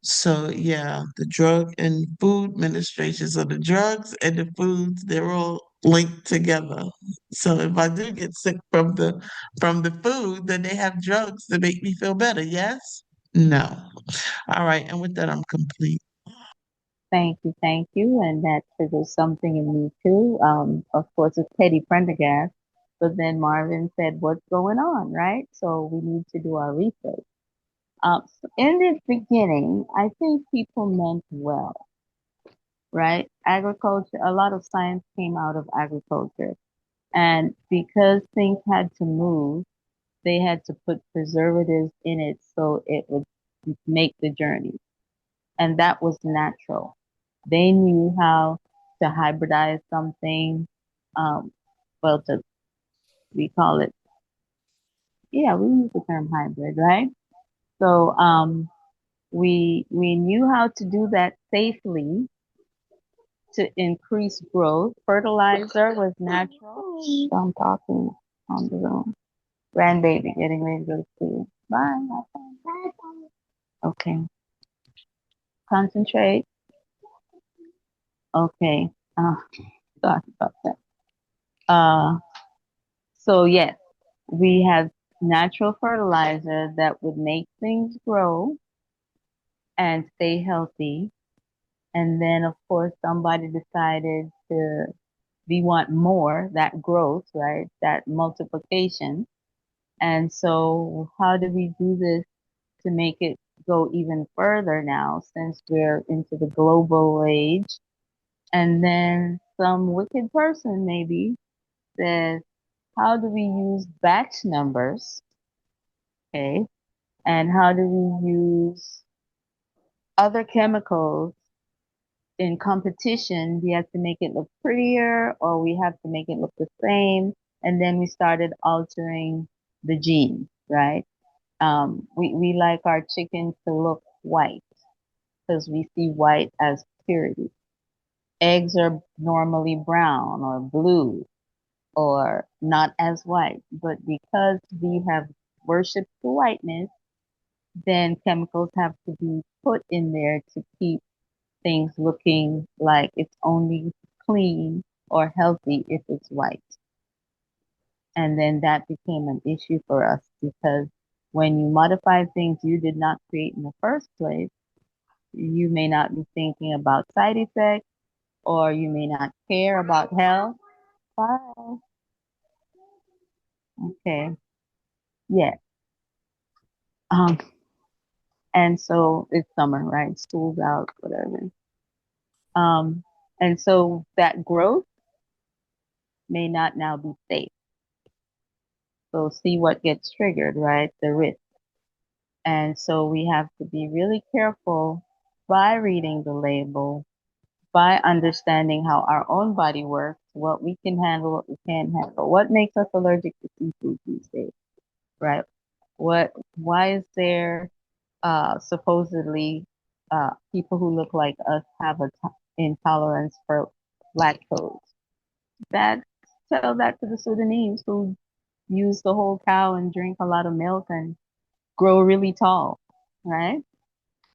So yeah, the drug and food administrations, so the drugs and the foods, they're all linked together. So if I do get sick from the food, then they have drugs to make me feel better, yes? No. All right, and with that I'm complete. Thank you, and that triggers something in me too. Of course, it's Teddy Prendergast, but then Marvin said, "What's going on?" Right? So we need to do our research. So in the beginning, I think people meant well, right? Agriculture, a lot of science came out of agriculture, and because things had to move, they had to put preservatives in it so it would make the journey, and that was natural. They knew how to hybridize something. Um, well, we call it, yeah, we use the term hybrid, right? So we knew how to do that safely to increase growth. Fertilizer was natural. So I'm talking on the room. Grandbaby getting ready to go to school. Bye. Okay. Concentrate. Okay. Sorry about that. Uh, so yes, we have natural fertilizer that would make things grow and stay healthy. And then of course somebody decided to we want more, that growth, right? That multiplication. And so how do we do this to make it go even further now since we're into the global age? And then some wicked person maybe says, how do we use batch numbers? Okay. And how do we use other chemicals in competition? We have to make it look prettier or we have to make it look the same. And then we started altering the genes, right? We like our chicken to look white because we see white as purity. Eggs are normally brown or blue or not as white, but because we have worshipped the whiteness, then chemicals have to be put in there to keep things looking like it's only clean or healthy if it's white. And then that became an issue for us because when you modify things you did not create in the first place, you may not be thinking about side effects or you may not care about health. Bye. Okay. Yeah. Um, and so it's summer, right? School's out, whatever. Um, and so that growth may not now be safe. So see what gets triggered, right? The risk. And so we have to be really careful by reading the label, by understanding how our own body works, what we can handle, what we can't handle, what makes us allergic to seafood these days, right? Why is there supposedly people who look like us have a intolerance for lactose? That Tell that to the Sudanese who use the whole cow and drink a lot of milk and grow really tall, right?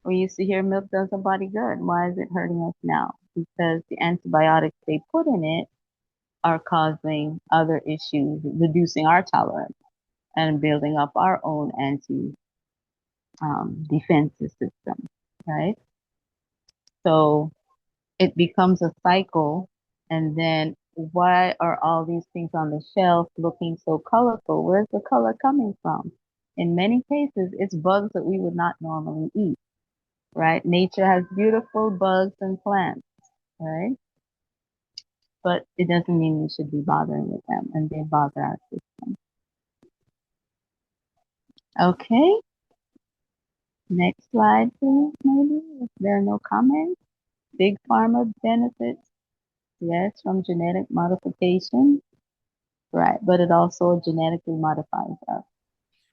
We used to hear milk does a body good. Why is it hurting us now? Because the antibiotics they put in it are causing other issues, reducing our tolerance and building up our own anti defensive system, right? So it becomes a cycle And then why are all these things on the shelf looking so colorful? Where's the color coming from? In many cases, it's bugs that we would not normally eat, right? Nature has beautiful bugs and plants, right? But it doesn't mean we should be bothering with them, and they bother our system. Okay, next slide, please, maybe, if there are no comments. Big pharma benefits, yes, from genetic modification, right? But it also genetically modifies us,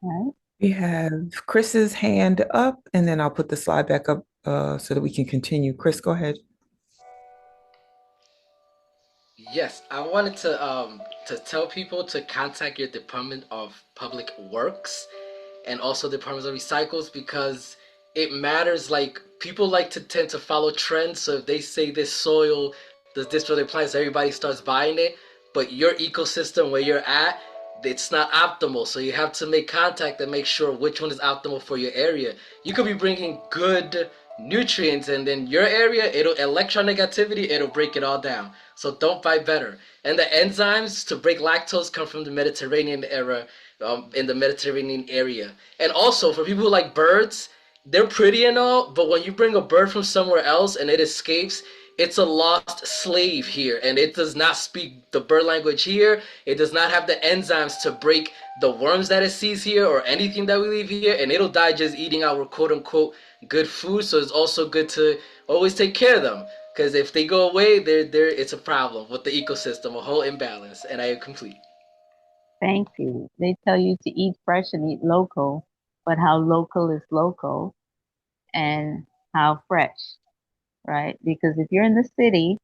right? We have Chris's hand up, and then I'll put the slide back up so that we can continue. Chris, go ahead. Yes, I wanted to tell people to contact your Department of Public Works and also Departments of Recycles, because it matters. Like, people like to tend to follow trends, so if they say this soil does this for their plants, everybody starts buying it. But your ecosystem where you're at, it's not optimal, so you have to make contact and make sure which one is optimal for your area. You could be bringing good nutrients, and then your area, it'll electronegativity, it'll break it all down. So don't buy better. And the enzymes to break lactose come from the Mediterranean era, in the Mediterranean area. And also for people who like birds, they're pretty and all, but when you bring a bird from somewhere else and it escapes, it's a lost slave here, and it does not speak the bird language here. It does not have the enzymes to break the worms that it sees here or anything that we leave here, and it'll die just eating our quote unquote good food. So it's also good to always take care of them, because if they go away, it's a problem with the ecosystem, a whole imbalance. And I am complete. Thank you. They tell you to eat fresh and eat local, but how local is local and how fresh, right? Because if you're in the city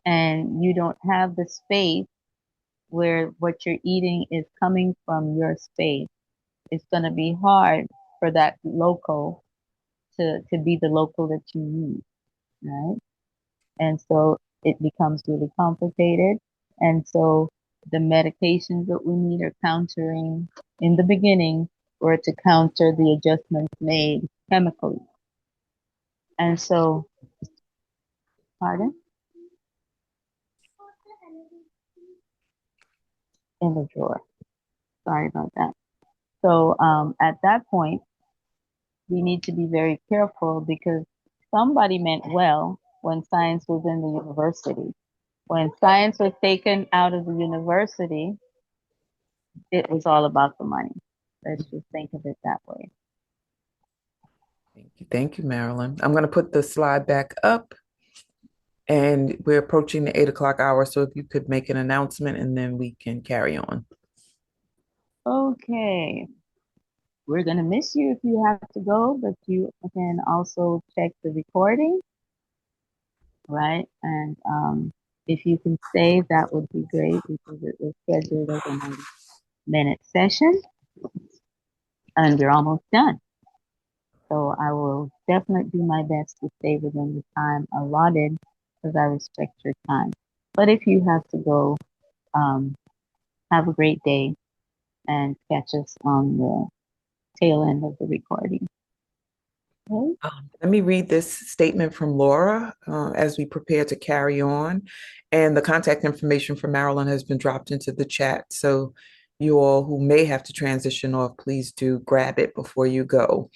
and you don't have the space where what you're eating is coming from your space, it's going to be hard for that local to be the local that you need, right? And so it becomes really complicated. And so the medications that we need are countering in the beginning or to counter the adjustments made chemically. And so, pardon? In the drawer. Sorry about that. So at that point, we need to be very careful because somebody meant well when science was in the university. When science was taken out of the university, it was all about the money. Let's just think of it that way. Thank you, Marilyn. I'm going to put the slide back up, and we're approaching the 8 o'clock hour. So if you could make an announcement, and then we can carry on. Okay. We're going to miss you if you have to go, but you can also check the recording, right? And if you can stay, that would be great because it was scheduled as a 90-minute session, and we're almost done. So I will definitely do my best to stay within the time allotted because I respect your time. But if you have to go, have a great day and catch us on the tail end of the recording. Okay? Let me read this statement from Laura as we prepare to carry on. And the contact information for Marilyn has been dropped into the chat. So you all who may have to transition off, please do grab it before you go.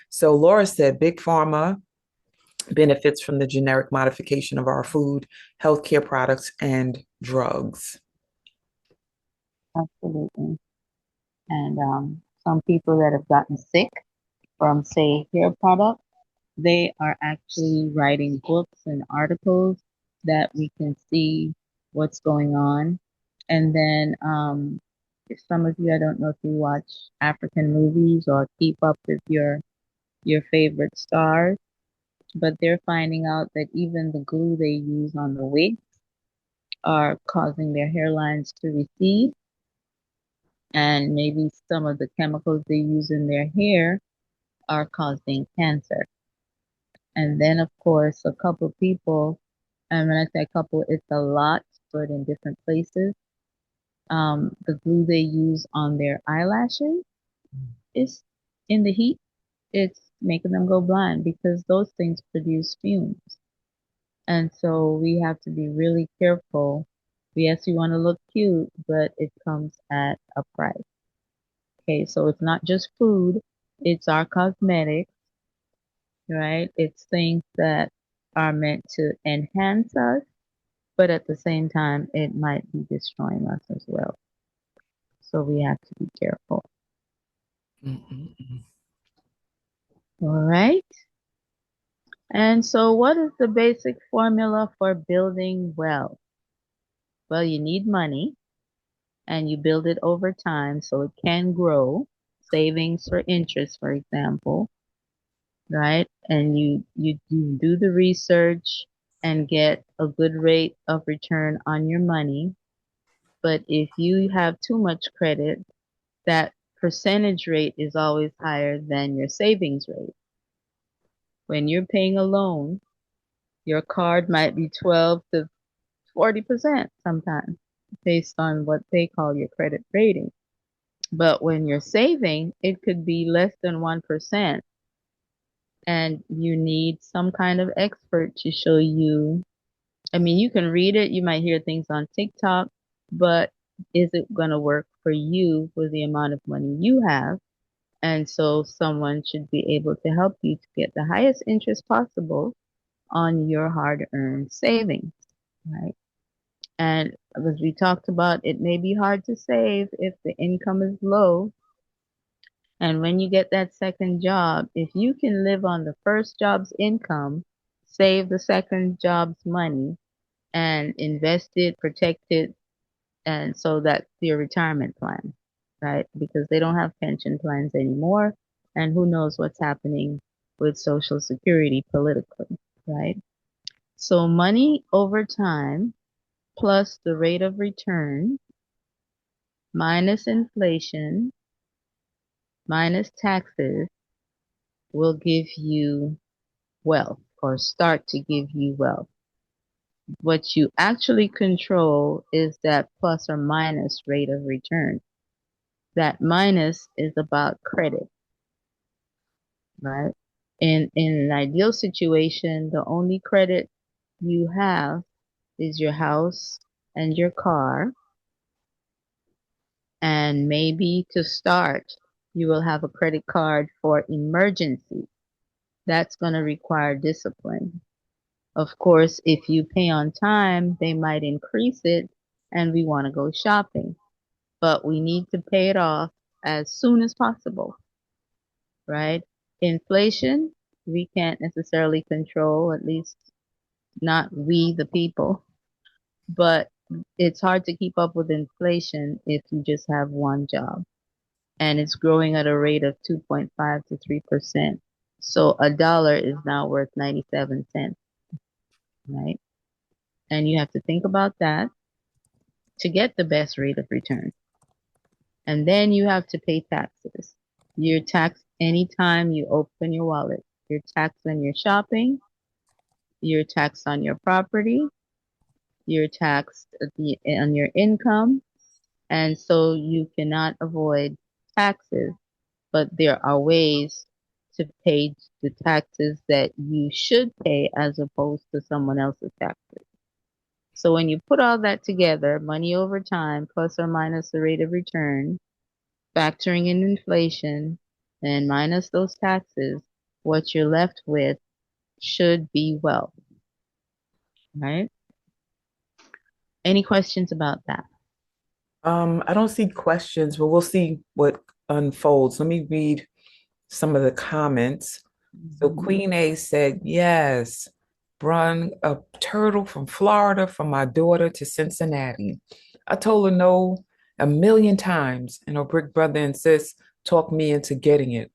So Laura said, Big Pharma benefits from the generic modification of our food, healthcare products, and drugs. Absolutely. And some people that have gotten sick from, say, hair products, they are actually writing books and articles that we can see what's going on. And then if some of you, I don't know if you watch African movies or keep up with your favorite stars, but they're finding out that even the glue they use on the wigs are causing their hairlines to recede. And maybe some of the chemicals they use in their hair are causing cancer. And then, of course, a couple people, and when I say a couple, it's a lot, but in different places. The glue they use on their eyelashes is in the heat. It's making them go blind because those things produce fumes. And so we have to be really careful. Yes, we want to look cute, but it comes at a price. Okay, so it's not just food, it's our cosmetics, right? It's things that are meant to enhance us, but at the same time, it might be destroying us as well. So we have to be careful. Mm-mm-mm. All right. And so, what is the basic formula for building wealth? Well, you need money and you build it over time so it can grow. Savings for interest, for example, right? And you do the research and get a good rate of return on your money. But if you have too much credit, that percentage rate is always higher than your savings rate. When you're paying a loan, your card might be 12 to 40% sometimes based on what they call your credit rating. But when you're saving, it could be less than 1%. And you need some kind of expert to show you. I mean, you can read it, you might hear things on TikTok, but is it going to work for you with the amount of money you have? And so someone should be able to help you to get the highest interest possible on your hard-earned savings, right? And as we talked about, it may be hard to save if the income is low. And when you get that second job, if you can live on the first job's income, save the second job's money, and invest it, protect it, and so that's your retirement plan, right? Because they don't have pension plans anymore, and who knows what's happening with Social Security politically, right? So money over time plus the rate of return minus inflation minus taxes will give you wealth or start to give you wealth. What you actually control is that plus or minus rate of return. That minus is about credit, right? In an ideal situation, the only credit you have is your house and your car. And maybe to start, you will have a credit card for emergency. That's going to require discipline. Of course, if you pay on time, they might increase it and we want to go shopping. But we need to pay it off as soon as possible, right? Inflation, we can't necessarily control, at least not we, the people. But it's hard to keep up with inflation if you just have one job. And it's growing at a rate of 2.5 to 3%. So a dollar is now worth 97 cents, right? And you have to think about that to get the best rate of return. And then you have to pay taxes. You're taxed anytime you open your wallet. You're taxed when you're shopping. You're taxed on your property. You're taxed on your income. And so you cannot avoid taxes, but there are ways to pay the taxes that you should pay as opposed to someone else's taxes. So when you put all that together, money over time plus or minus the rate of return, factoring in inflation, and minus those taxes, what you're left with should be wealth, right? Any questions about that? I don't see questions, but we'll see what unfolds. Let me read some of the comments. So Queen A said, yes, brung a turtle from Florida from my daughter to Cincinnati. I told her no a million times, and her brick brother and sis talked me into getting it.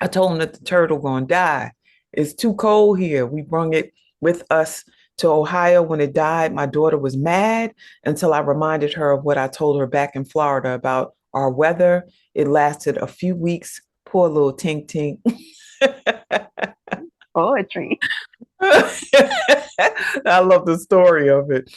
I told him that the turtle gonna die. It's too cold here. We brung it with us to Ohio. When it died, my daughter was mad until I reminded her of what I told her back in Florida about our weather. It lasted a few weeks. Poor little Tink Tink. Poetry. I love the story of it.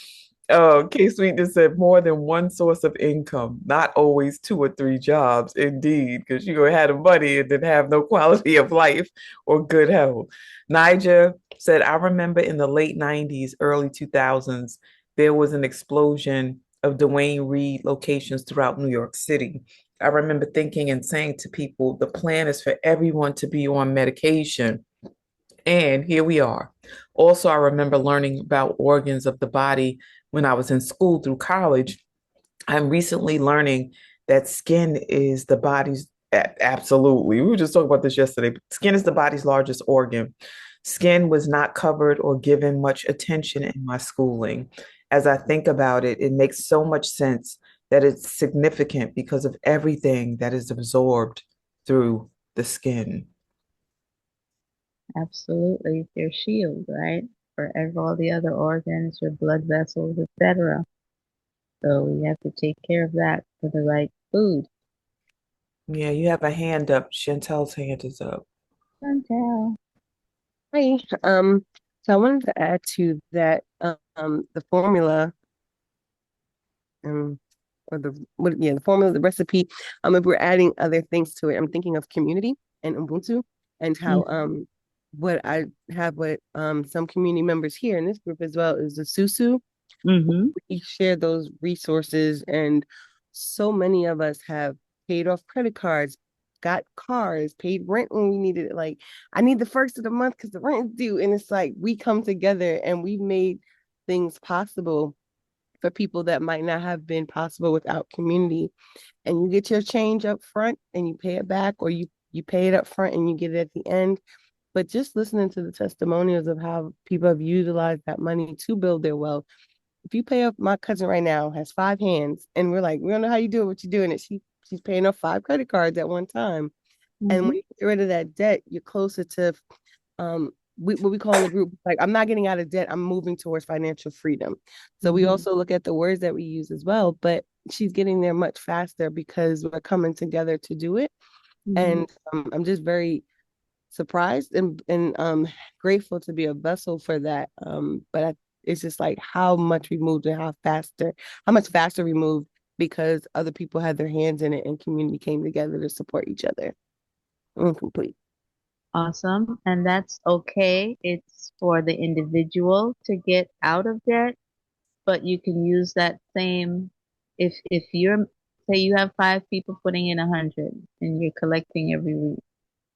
K Sweetness said more than one source of income, not always two or three jobs, indeed, because you're gonna have the money and then have no quality of life or good health. Niger said, I remember in the late 90s, early 2000s, there was an explosion of Dwayne Reed locations throughout New York City. I remember thinking and saying to people, the plan is for everyone to be on medication. And here we are. Also, I remember learning about organs of the body when I was in school through college. I'm recently learning that skin is the body's absolutely. We were just talking about this yesterday. Skin is the body's largest organ. Skin was not covered or given much attention in my schooling. As I think about it, it makes so much sense that it's significant because of everything that is absorbed through the skin. Absolutely. It's your shield, right? For all the other organs, your blood vessels, etc. So we have to take care of that for the right food. Yeah, you have a hand up. Chantel's hand is up. Chantel. Hi. So I wanted to add to that the formula or the formula, the recipe. If we're adding other things to it, I'm thinking of community and Ubuntu and how what I have with some community members here in this group as well is the Susu. Mm-hmm. We share those resources, and so many of us have paid off credit cards, got cars, paid rent when we needed it. Like, I need the first of the month because the rent is due. And it's like we come together and we made things possible for people that might not have been possible without community. And you get your change up front and you pay it back, or you pay it up front and you get it at the end. But just listening to the testimonials of how people have utilized that money to build their wealth. If you pay off, my cousin right now has 5 hands, and we're like, we don't know how you do it, what you doing it. She's paying off 5 credit cards at one time. And when you get rid of that debt, you're closer to what we call in the group, like, I'm not getting out of debt, I'm moving towards financial freedom. So we also look at the words that we use as well, but she's getting there much faster because we're coming together to do it. And I'm just very surprised and grateful to be a vessel for that. But it's just like how much we moved and how much faster we moved because other people had their hands in it and community came together to support each other. I'm complete. Awesome. And that's okay. It's for the individual to get out of debt, but you can use that same, if you're, say you have 5 people putting in 100 and you're collecting every week,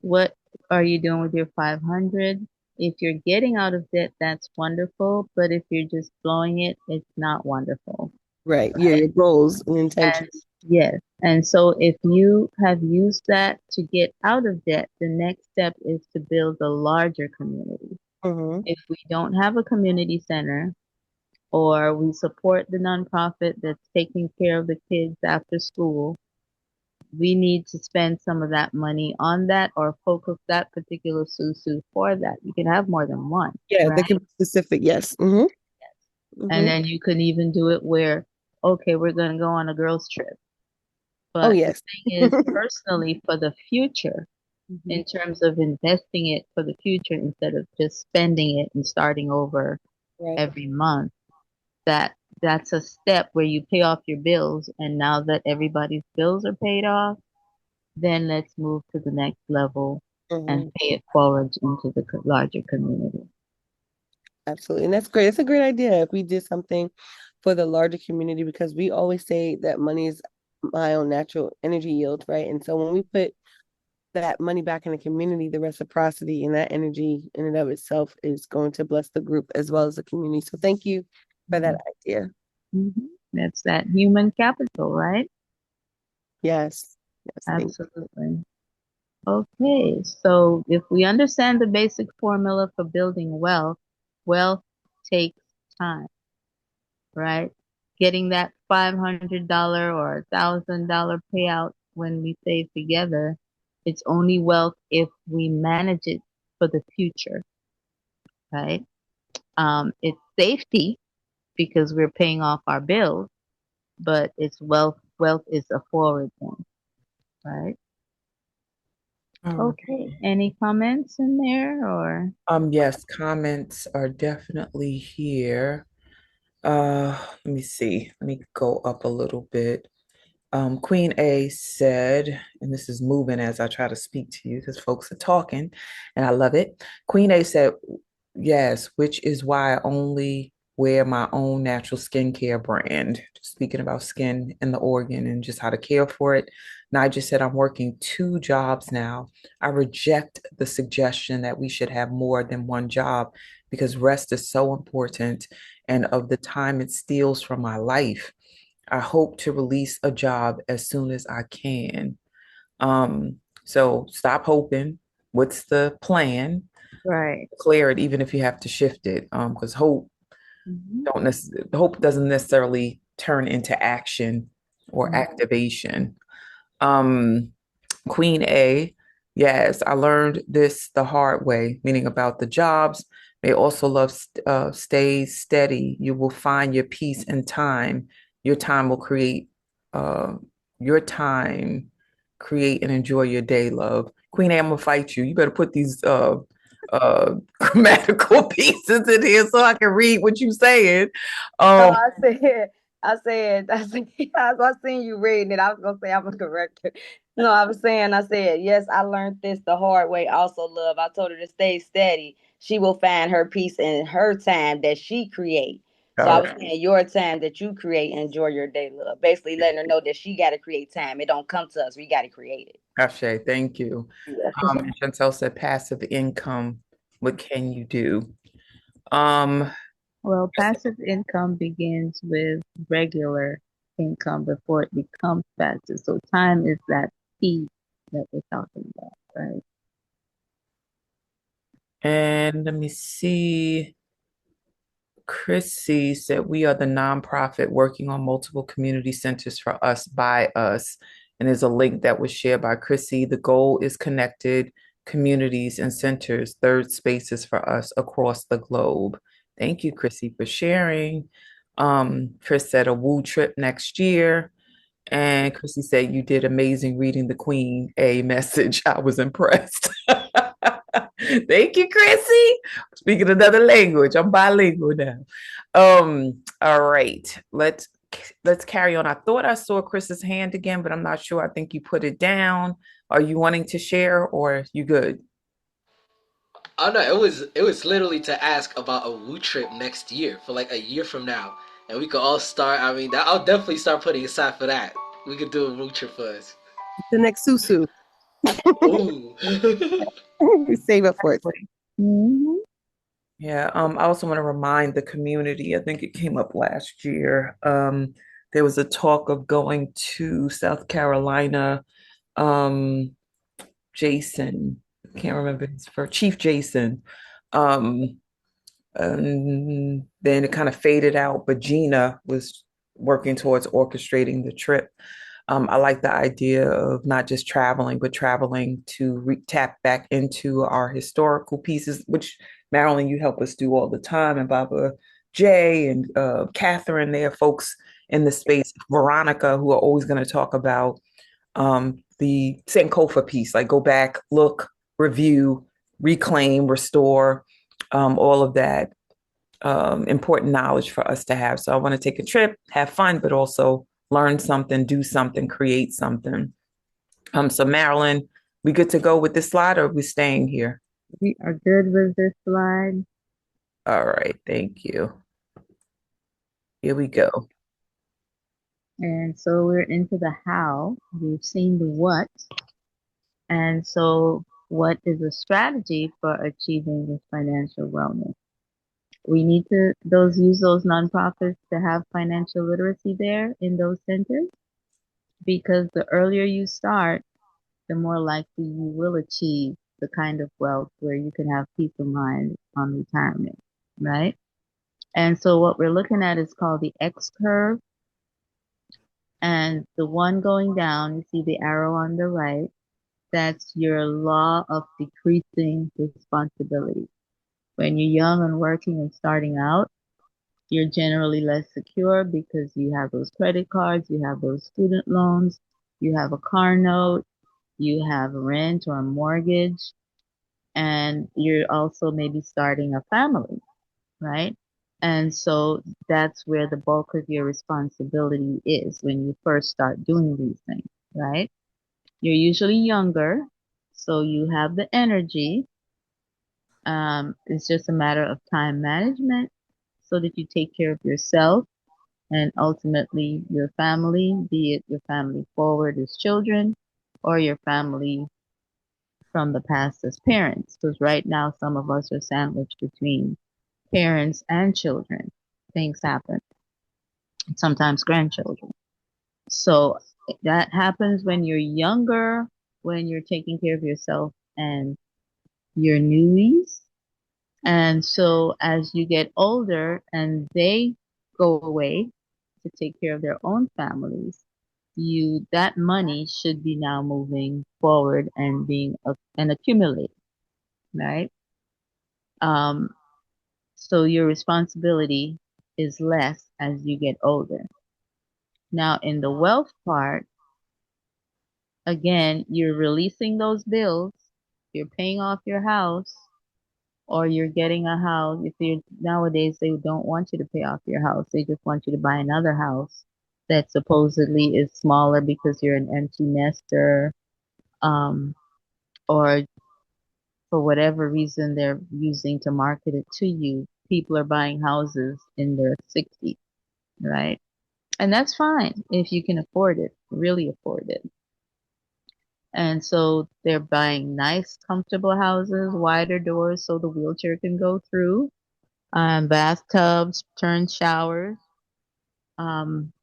what are you doing with your 500? If you're getting out of debt, that's wonderful. But if you're just blowing it, it's not wonderful. Right. Yeah, your goals and intentions. Yes. And so if you have used that to get out of debt, the next step is to build a larger community. If we don't have a community center, or we support the nonprofit that's taking care of the kids after school, we need to spend some of that money on that or focus that particular susu for that. You can have more than one. Yeah, right? they can be specific. Yes. And then you can even do it where, okay, we're going to go on a girls' trip. But yes. the thing is, personally, for the future, in terms of investing it for the future instead of just spending it and starting over every month, that's a step where you pay off your bills. And now that everybody's bills are paid off, then let's move to the next level and pay it forward into the larger community. Absolutely. And that's great. It's a great idea if we did something for the larger community, because we always say that money is my own natural energy yield, right? And so when we put that money back in the community, the reciprocity and that energy in and of itself is going to bless the group as well as the community. So thank you for that idea. That's that human capital, right? Yes. Absolutely. Okay, so if we understand the basic formula for building wealth, wealth takes time, right? Getting that $500 or $1,000 payout when we save together, it's only wealth if we manage it for the future, right? It's safety because we're paying off our bills, but it's wealth. Wealth is a forward thing, right? Okay. Any comments in there or? Yes, comments are definitely here. Let me see. Let me go up a little bit. Queen A said, and this is moving as I try to speak to you because folks are talking and I love it. Queen A said, Yes, which is why I only wear my own natural skincare brand. Speaking about skin and the organ and just how to care for it. And I just said I'm working 2 jobs now. I reject the suggestion that we should have more than one job because rest is so important. And of the time it steals from my life, I hope to release a job as soon as I can. So stop hoping. What's the plan? Right. Declare it, even if you have to shift it. Because hope doesn't necessarily turn into action or activation. Um, Queen A, yes, I learned this the hard way, meaning about the jobs. They also love stay steady. You will find your peace in time. Your time will create uh, your time, create and enjoy your day, love. Queen A, I'm gonna fight you. You better put these grammatical pieces in here so I can read what you're saying. No, Um, I was seeing you reading it. I was gonna say I'm a corrector. No, I said, yes, I learned this the hard way. Also, love. I told her to stay steady. She will find her peace in her time that she create. So I all was saying your time that you create, enjoy your day, love. Basically letting her know that she got to create time. It don't come to us. We got to create it. Ashe, thank you. Yeah. And Chantel said passive income. What can you do? Um, Well, passive income begins with regular income before it becomes passive. So time is that piece that we're talking about, right? and let me see. Chrissy said we are the nonprofit working on multiple community centers for us by us. And there's a link that was shared by Chrissy. The goal is connected communities and centers, third spaces for us across the globe. Thank you, Chrissy, for sharing. Chris said a woo trip next year. And Chrissy said, you did amazing reading the Queen A message. I was impressed. Thank you, Chrissy. Speaking another language. I'm bilingual now. All right. Let's carry on. I thought I saw Chris's hand again, but I'm not sure. I think you put it down. Are you wanting to share or you good? Oh no, it was literally to ask about a woo trip next year for like a year from now, and we could all start. I mean, I'll definitely start putting aside for that. We could do a woo trip for us. The next Susu. Ooh. Save up for it. Mm-hmm. Yeah, I also want to remind the community, I think it came up last year. There was a talk of going to South Carolina. Um, Jason, can't remember his first, Chief Jason. Um, and then it kind of faded out, but Gina was working towards orchestrating the trip. I like the idea of not just traveling, but traveling to tap back into our historical pieces, which Marilyn, you help us do all the time, and Baba Jay and Catherine, they are folks in the space, Veronica, who are always going to talk about the Sankofa piece, like go back, look, review, reclaim, restore, all of that important knowledge for us to have. So I want to take a trip, have fun, but also learn something, do something, create something. So Marilyn, we good to go with this slide or are we staying here? We are good with this slide. All right, thank you. Here we go. And so we're into the how. We've seen the what. And so what is a strategy for achieving this financial wellness? We need to use those nonprofits to have financial literacy there in those centers, because the earlier you start, the more likely you will achieve the kind of wealth where you can have peace of mind on retirement, right? And so what we're looking at is called the X curve. And the one going down, you see the arrow on the right, that's your law of decreasing responsibility. When you're young and working and starting out, you're generally less secure because you have those credit cards, you have those student loans, you have a car note, you have rent or a mortgage, and you're also maybe starting a family, right? And so that's where the bulk of your responsibility is when you first start doing these things, right? You're usually younger, so you have the energy, It's just a matter of time management so that you take care of yourself and ultimately your family, be it your family forward as children or your family from the past as parents. Because right now, some of us are sandwiched between parents and children. Things happen, sometimes grandchildren. So that happens when you're younger, when you're taking care of yourself and your newies. And so as you get older and they go away to take care of their own families, that money should be now moving forward and being and accumulated, right? Um, so your responsibility is less as you get older. Now in the wealth part, again, you're releasing those bills, you're paying off your house, or you're getting a house. If you nowadays they don't want you to pay off your house, they just want you to buy another house that supposedly is smaller because you're an empty nester, um, or for whatever reason they're using to market it to you. People are buying houses in their 60s, right? And that's fine if you can afford it, really afford it. And so they're buying nice, comfortable houses, wider doors so the wheelchair can go through, bathtubs, turned showers. Um,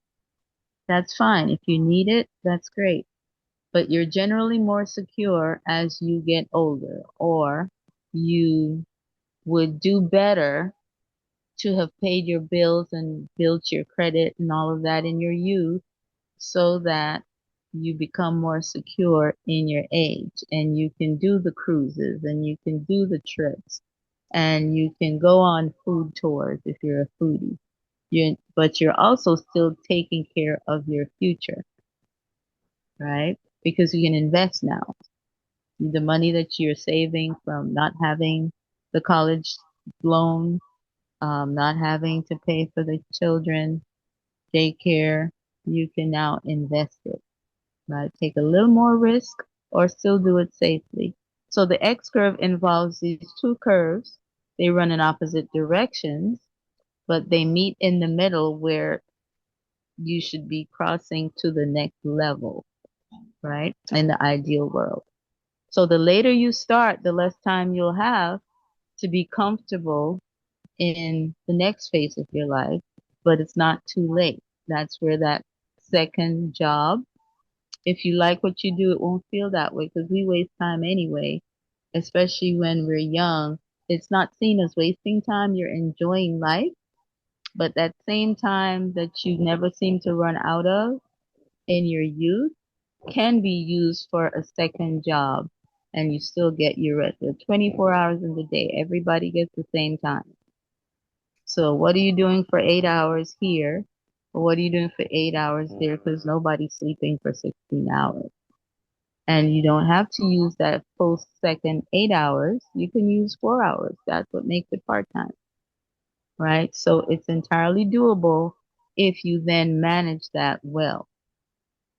that's fine. If you need it, that's great. But you're generally more secure as you get older, or you would do better to have paid your bills and built your credit and all of that in your youth so that you become more secure in your age and you can do the cruises and you can do the trips and you can go on food tours if you're a foodie. But you're also still taking care of your future, right? Because you can invest now. The money that you're saving from not having the college loan, not having to pay for the children, daycare, you can now invest it, right? Take a little more risk or still do it safely. So the X curve involves these two curves. They run in opposite directions, but they meet in the middle where you should be crossing to the next level, right? In the ideal world. So the later you start, the less time you'll have to be comfortable in the next phase of your life, but it's not too late. That's where that second job, if you like what you do, it won't feel that way because we waste time anyway, especially when we're young. It's not seen as wasting time. You're enjoying life, but that same time that you never seem to run out of in your youth can be used for a second job and you still get your rest. There are 24 hours in the day. Everybody gets the same time. So what are you doing for 8 hours here? Or what are you doing for 8 hours there? Because nobody's sleeping for 16 hours. And you don't have to use that full second 8 hours. You can use 4 hours. That's what makes it part-time, right? So it's entirely doable if you then manage that well.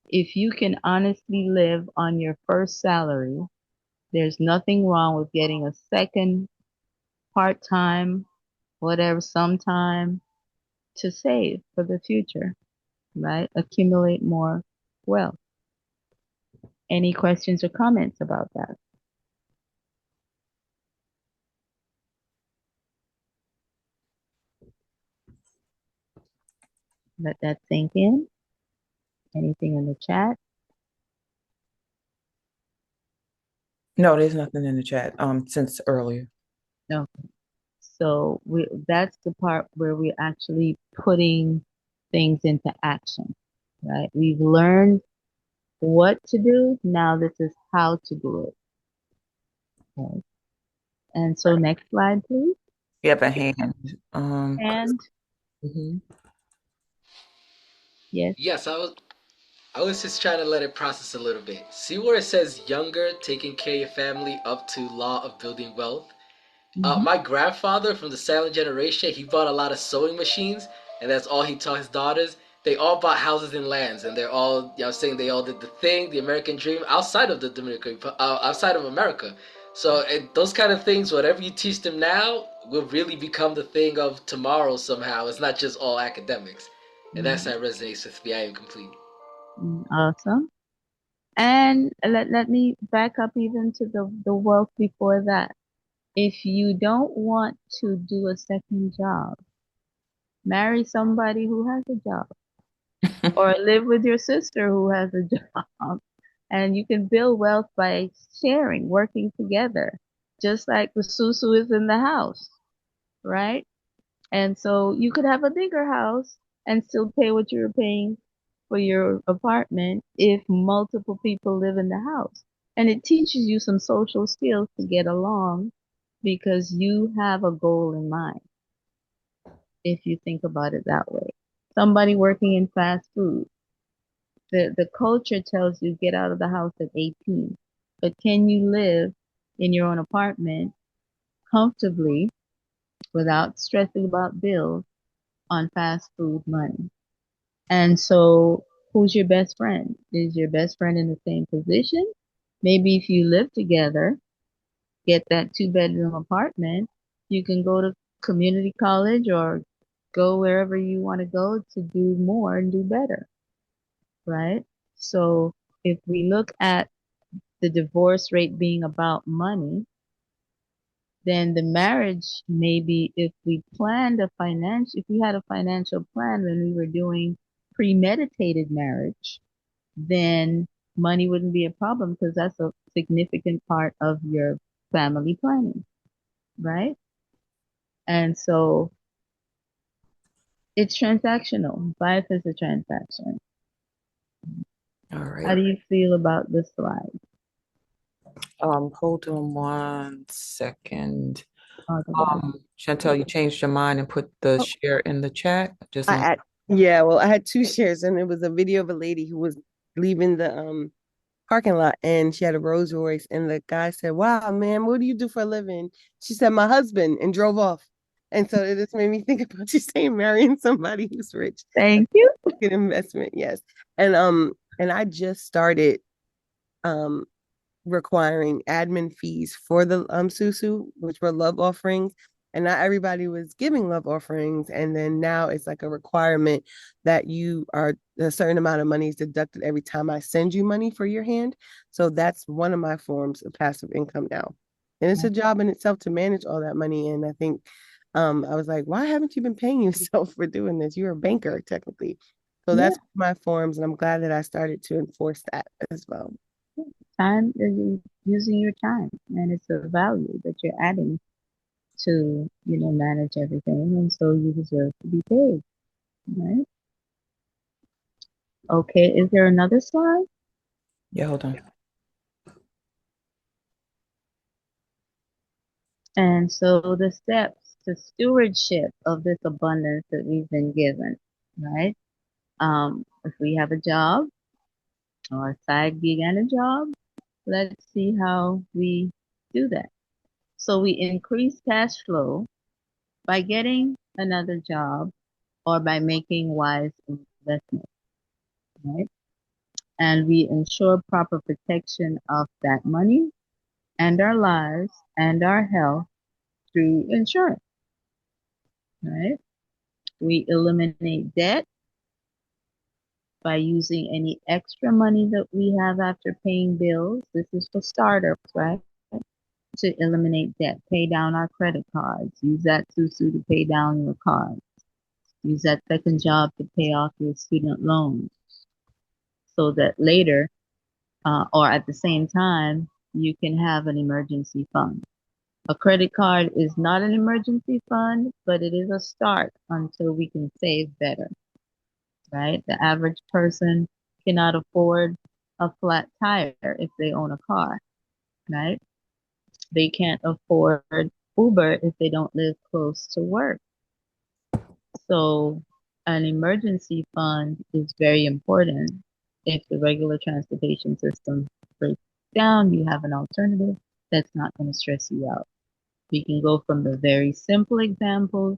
If you can honestly live on your first salary, there's nothing wrong with getting a second part-time, whatever, sometime to save for the future, right? Accumulate more wealth. Any questions or comments about that? Let that sink in. Anything in the chat? No, there's nothing in the chat since earlier. No. So that's the part where we're actually putting things into action, right? We've learned what to do. Now this is how to do it. Okay. And so next slide, please. You have a hand. And mhm. yes. Yes, I was just trying to let it process a little bit. See where it says younger, taking care of your family up to law of building wealth? Mm-hmm. My grandfather from the silent generation, he bought a lot of sewing machines, and that's all he taught his daughters. They all bought houses and lands, and they're all, saying they all did the thing, the American dream, outside of the outside of America. So those kind of things, whatever you teach them now, will really become the thing of tomorrow somehow. It's not just all academics, and that's that resonates with me. I am complete. Awesome. And let me back up even to the wealth before that. If you don't want to do a second job, marry somebody who has a job, or live with your sister who has a job. And you can build wealth by sharing, working together, just like the Susu is in the house, right? And so you could have a bigger house and still pay what you're paying for your apartment if multiple people live in the house. And it teaches you some social skills to get along because you have a goal in mind, if you think about it that way. Somebody working in fast food, the culture tells you get out of the house at 18. But can you live in your own apartment comfortably without stressing about bills on fast food money? And so who's your best friend? Is your best friend in the same position? Maybe if you live together, get that 2-bedroom apartment, you can go to community college or go wherever you want to go to do more and do better, right? So if we look at the divorce rate being about money, then the marriage, maybe if we if we had a financial plan when we were doing premeditated marriage, then money wouldn't be a problem because that's a significant part of your family planning, right? And so it's transactional. Life is a transaction. All How right. do you feel about this slide? Hold on 1 second. Oh, Chantel, you changed your mind and put the share in the chat. Just want. Yeah, well, I had two shares, and it was a video of a lady who was leaving the parking lot, and she had a Rolls Royce, and the guy said, "Wow, man, what do you do for a living?" She said, "My husband," and drove off. And so it just made me think about you saying marrying somebody who's rich. thank you. Good investment, yes. And I just started um requiring admin fees for the susu, which were love offerings. And not everybody was giving love offerings. And then now it's like a requirement that a certain amount of money is deducted every time I send you money for your hand. So that's one of my forms of passive income now. And it's a job in itself to manage all that money. And I think I was like, why haven't you been paying yourself for doing this? You're a banker, technically. So Yeah, that's my forms. And I'm glad that I started to enforce that as well. time is using your time, and it's a value that you're adding to, manage everything, and so you deserve to be paid, right? Okay, is there another slide? Yeah, hold on. And so the steps to stewardship of this abundance that we've been given, right? If we have a job or a side gig and a job, let's see how we do that. So we increase cash flow by getting another job or by making wise investments, right? And we ensure proper protection of that money and our lives and our health through insurance, right? We eliminate debt by using any extra money that we have after paying bills. This is for startups, right? To eliminate debt, pay down our credit cards, use that susu to pay down your cards, use that second job to pay off your student loans so that later or at the same time, you can have an emergency fund. A credit card is not an emergency fund, but it is a start until we can save better, right? The average person cannot afford a flat tire if they own a car, right? They can't afford Uber if they don't live close to work. So an emergency fund is very important. If the regular transportation system breaks down, you have an alternative that's not going to stress you out. We can go from the very simple examples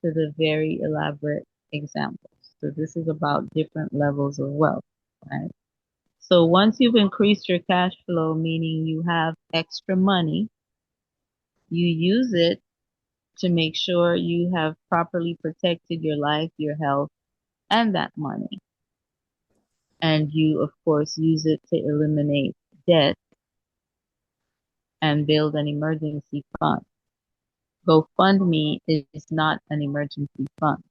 to the very elaborate examples. So this is about different levels of wealth, right? So once you've increased your cash flow, meaning you have extra money, you use it to make sure you have properly protected your life, your health, and that money. And you, of course, use it to eliminate debt and build an emergency fund. GoFundMe is not an emergency fund.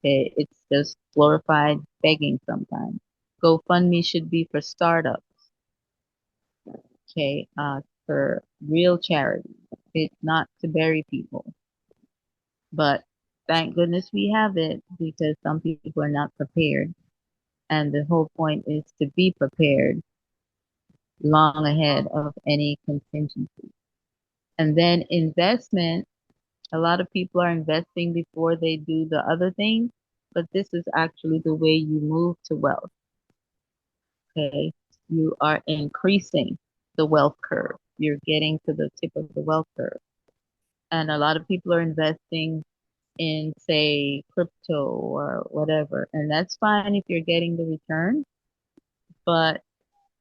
Okay? It's just glorified begging sometimes. GoFundMe should be for startups, okay, for real charity. It's not to bury people. But thank goodness we have it because some people are not prepared. And the whole point is to be prepared long ahead of any contingency. And then investment, a lot of people are investing before they do the other things, but this is actually the way you move to wealth. Okay. You are increasing the wealth curve. You're getting to the tip of the wealth curve. And a lot of people are investing in, say, crypto or whatever. And that's fine if you're getting the return, but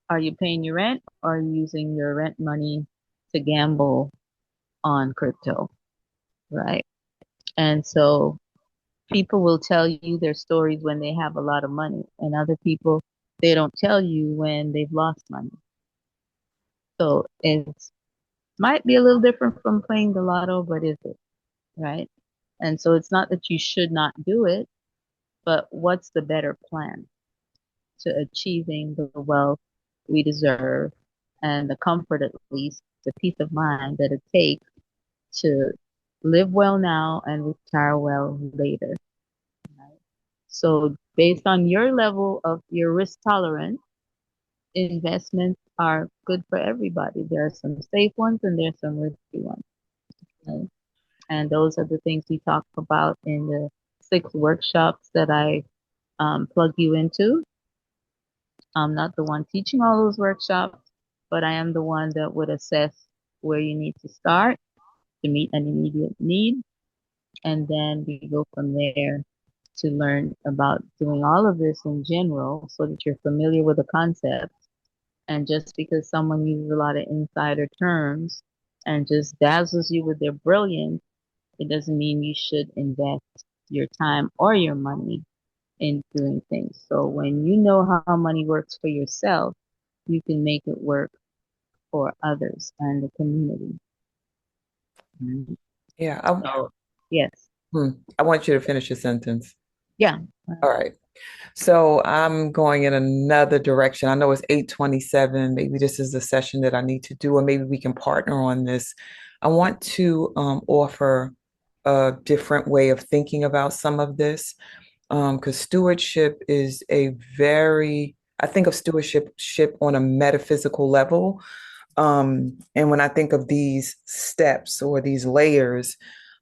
are you paying your rent or are you using your rent money to gamble on crypto? Right. And so people will tell you their stories when they have a lot of money, and other people, they don't tell you when they've lost money. So it might be a little different from playing the lotto, but is it? Right. And so it's not that you should not do it, but what's the better plan to achieving the wealth we deserve and the comfort, at least, the peace of mind that it takes to live well now and retire well later. Right? So based on your level of your risk tolerance, investments are good for everybody. There are some safe ones and there's some risky ones. Right? And those are the things we talk about in the 6 workshops that I plug you into. I'm not the one teaching all those workshops, but I am the one that would assess where you need to start to meet an immediate need. And then we go from there to learn about doing all of this in general so that you're familiar with the concepts. And just because someone uses a lot of insider terms and just dazzles you with their brilliance, it doesn't mean you should invest your time or your money in doing things. So when you know how money works for yourself, you can make it work for others and the community. Mhm. Yeah. So, yes. I want you to finish your sentence. Yeah. All right. So I'm going in another direction. I know it's 8:27. Maybe this is the session that I need to do, or maybe we can partner on this. I want to offer a different way of thinking about some of this, because stewardship is I think of stewardship on a metaphysical level. And when I think of these steps or these layers,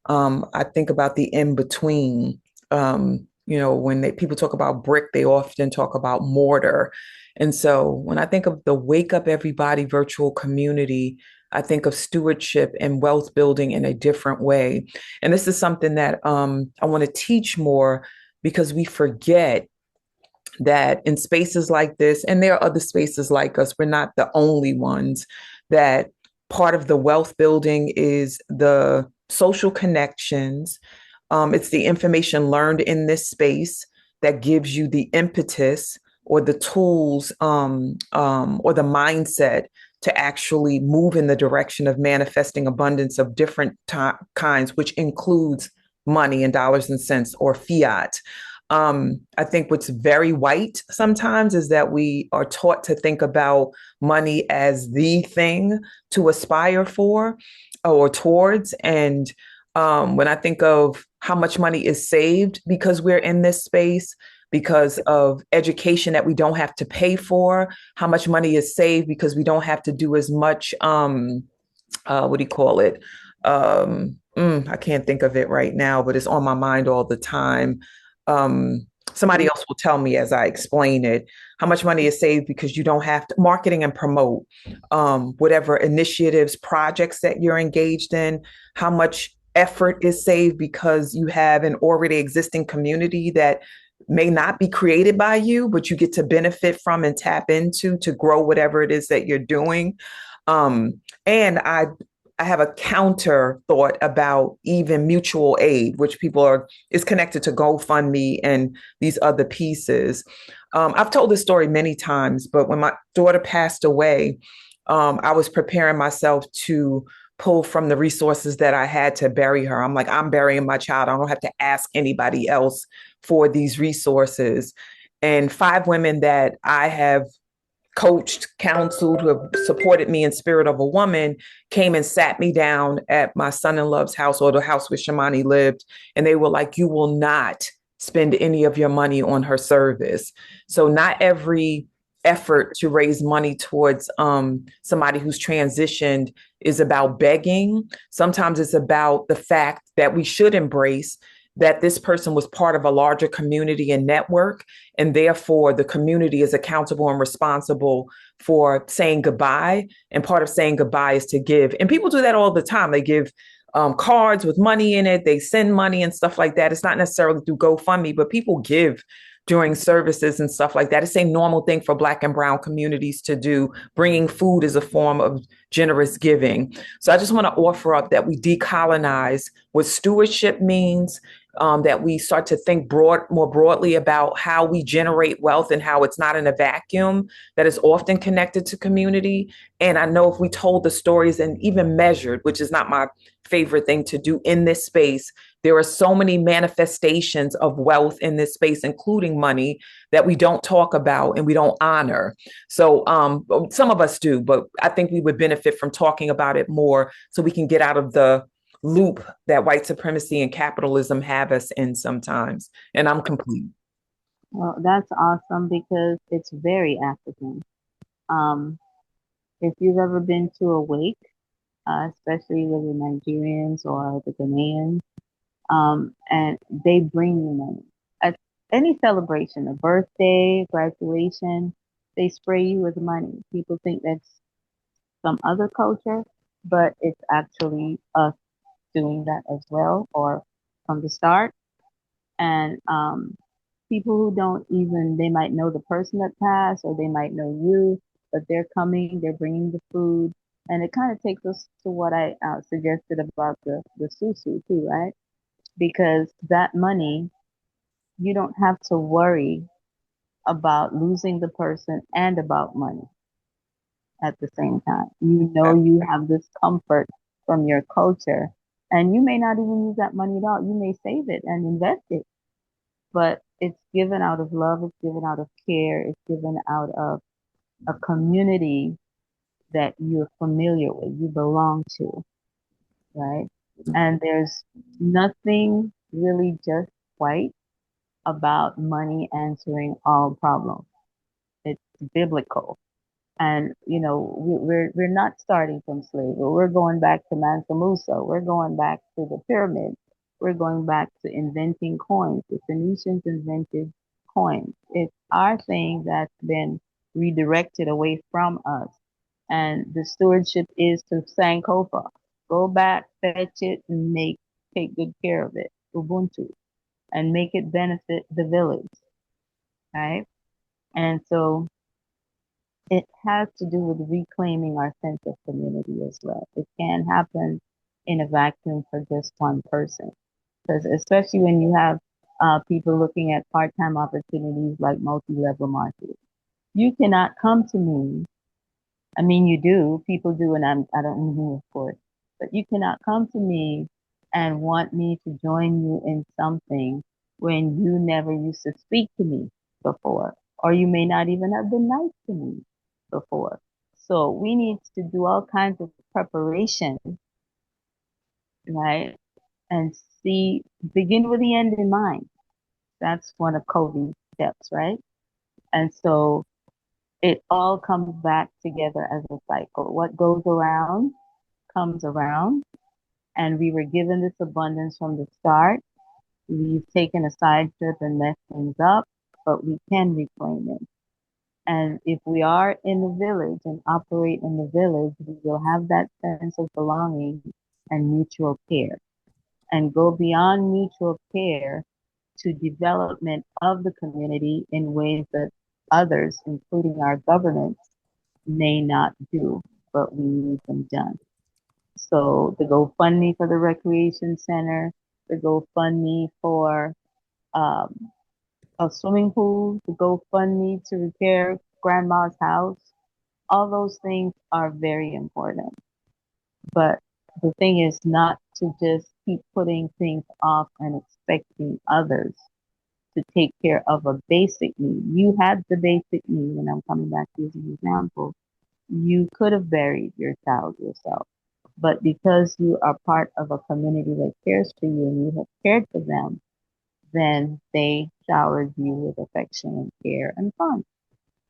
I think about the in between. When people talk about brick, they often talk about mortar. And so when I think of the Wake Up Everybody virtual community, I think of stewardship and wealth building in a different way. And this is something that I want to teach more because we forget that in spaces like this, and there are other spaces like us, we're not the only ones, that part of the wealth building is the social connections. It's the information learned in this space that gives you the impetus or the tools or the mindset to actually move in the direction of manifesting abundance of different kinds, which includes money and dollars and cents or fiat. I think what's very white sometimes is that we are taught to think about money as the thing to aspire for or towards. And when I think of how much money is saved because we're in this space, because of education that we don't have to pay for, how much money is saved because we don't have to do as much, what do you call it? I can't think of it right now, but it's on my mind all the time. Somebody else will tell me as I explain it, how much money is saved because you don't have to marketing and promote whatever initiatives, projects that you're engaged in, how much effort is saved because you have an already existing community that may not be created by you, but you get to benefit from and tap into to grow whatever it is that you're doing. And I have a counter thought about even mutual aid, which is connected to GoFundMe and these other pieces. I've told this story many times, but when my daughter passed away, I was preparing myself to pull from the resources that I had to bury her. I'm like, I'm burying my child. I don't have to ask anybody else for these resources. And 5 women that I have coached, counseled, who have supported me in Spirit of a Woman came and sat me down at my son-in-law's house, or the house where Shamani lived. And they were like, you will not spend any of your money on her service. So not every effort to raise money towards somebody who's transitioned is about begging. Sometimes it's about the fact that we should embrace that this person was part of a larger community and network, and therefore the community is accountable and responsible for saying goodbye. And part of saying goodbye is to give. And people do that all the time. They give cards with money in it. They send money and stuff like that. It's not necessarily through GoFundMe, but people give during services and stuff like that. It's a normal thing for Black and brown communities to do. Bringing food is a form of generous giving. So I just want to offer up that we decolonize what stewardship means, that we start to think more broadly about how we generate wealth and how it's not in a vacuum, that is often connected to community. And I know if we told the stories and even measured, which is not my favorite thing to do in this space, there are so many manifestations of wealth in this space, including money, that we don't talk about and we don't honor. So some of us do, but I think we would benefit from talking about it more so we can get out of the loop that white supremacy and capitalism have us in sometimes. And I'm complete. Well, that's awesome because it's very African. If you've ever been to a wake, especially with the Nigerians or the Ghanaians, and they bring you money. At any celebration, a birthday, graduation, they spray you with money. People think that's some other culture, but it's actually us doing that as well, or from the start. And people who don't even, they might know the person that passed, or they might know you, but they're coming, they're bringing the food. And it kind of takes us to what I suggested about the susu too, right? Because that money, you don't have to worry about losing the person and about money at the same time. You know, you have this comfort from your culture, and you may not even use that money at all. You may save it and invest it, but it's given out of love, it's given out of care, it's given out of a community that you're familiar with, you belong to, right? And there's nothing really just white about money answering all problems. It's biblical. And you know, we're not starting from slavery. We're going back to Mansa Musa. We're going back to the pyramids. We're going back to inventing coins. The Phoenicians invented coins. It's our thing that's been redirected away from us. And the stewardship is to Sankofa. Go back, fetch it, and take good care of it. Ubuntu. And make it benefit the village. Right? And so it has to do with reclaiming our sense of community as well. It can't happen in a vacuum for just one person. Because especially when you have people looking at part-time opportunities like multi-level marketing, you cannot come to me. I mean, you do, people do, and I don't mean who, of course, but you cannot come to me and want me to join you in something when you never used to speak to me before, or you may not even have been nice to me before. So we need to do all kinds of preparation, right? And begin with the end in mind. That's one of Kobe's steps, right? And so it all comes back together as a cycle. What goes around comes around. And we were given this abundance from the start. We've taken a side trip and messed things up, but we can reclaim it. And if we are in the village and operate in the village, we will have that sense of belonging and mutual care, and go beyond mutual care to development of the community in ways that others, including our governments, may not do, but we need them done. So the GoFundMe for the recreation center, the GoFundMe for a swimming pool, the GoFundMe to repair grandma's house, all those things are very important. But the thing is not to just keep putting things off and expecting others to take care of a basic need. You had the basic need, and I'm coming back to an example. You could have buried your child yourself. But because you are part of a community that cares for you and you have cared for them, then they showered you with affection and care and fun.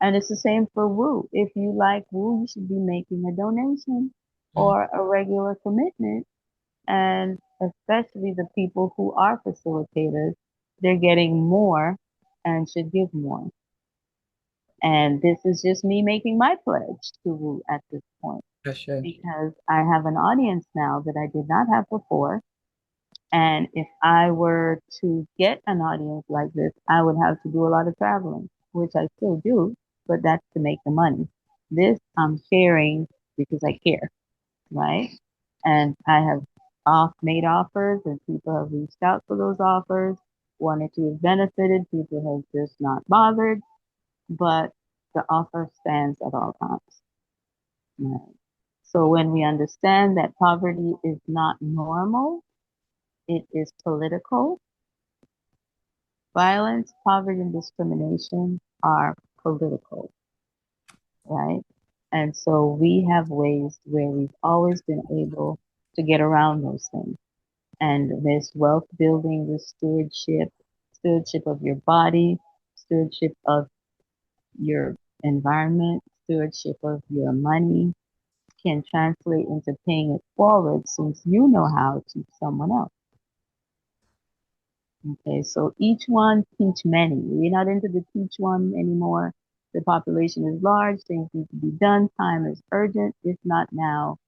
And it's the same for Woo. If you like Woo, you should be making a donation or a regular commitment. And especially the people who are facilitators, they're getting more and should give more. And this is just me making my pledge to Woo at this point. Because I have an audience now that I did not have before. And if I were to get an audience like this, I would have to do a lot of traveling, which I still do, but that's to make the money. This I'm sharing because I care, right? And I have made offers and people have reached out for those offers. One or two have benefited, people have just not bothered, but the offer stands at all times. Right? So when we understand that poverty is not normal, it is political. Violence, poverty, and discrimination are political, right? And so we have ways where we've always been able to get around those things. And this wealth building, this stewardship of your body, stewardship of your environment, stewardship of your money can translate into paying it forward since you know how to teach someone else. Okay, so each one teach many. We're not into the teach one anymore. The population is large, things need to be done, time is urgent. If not now,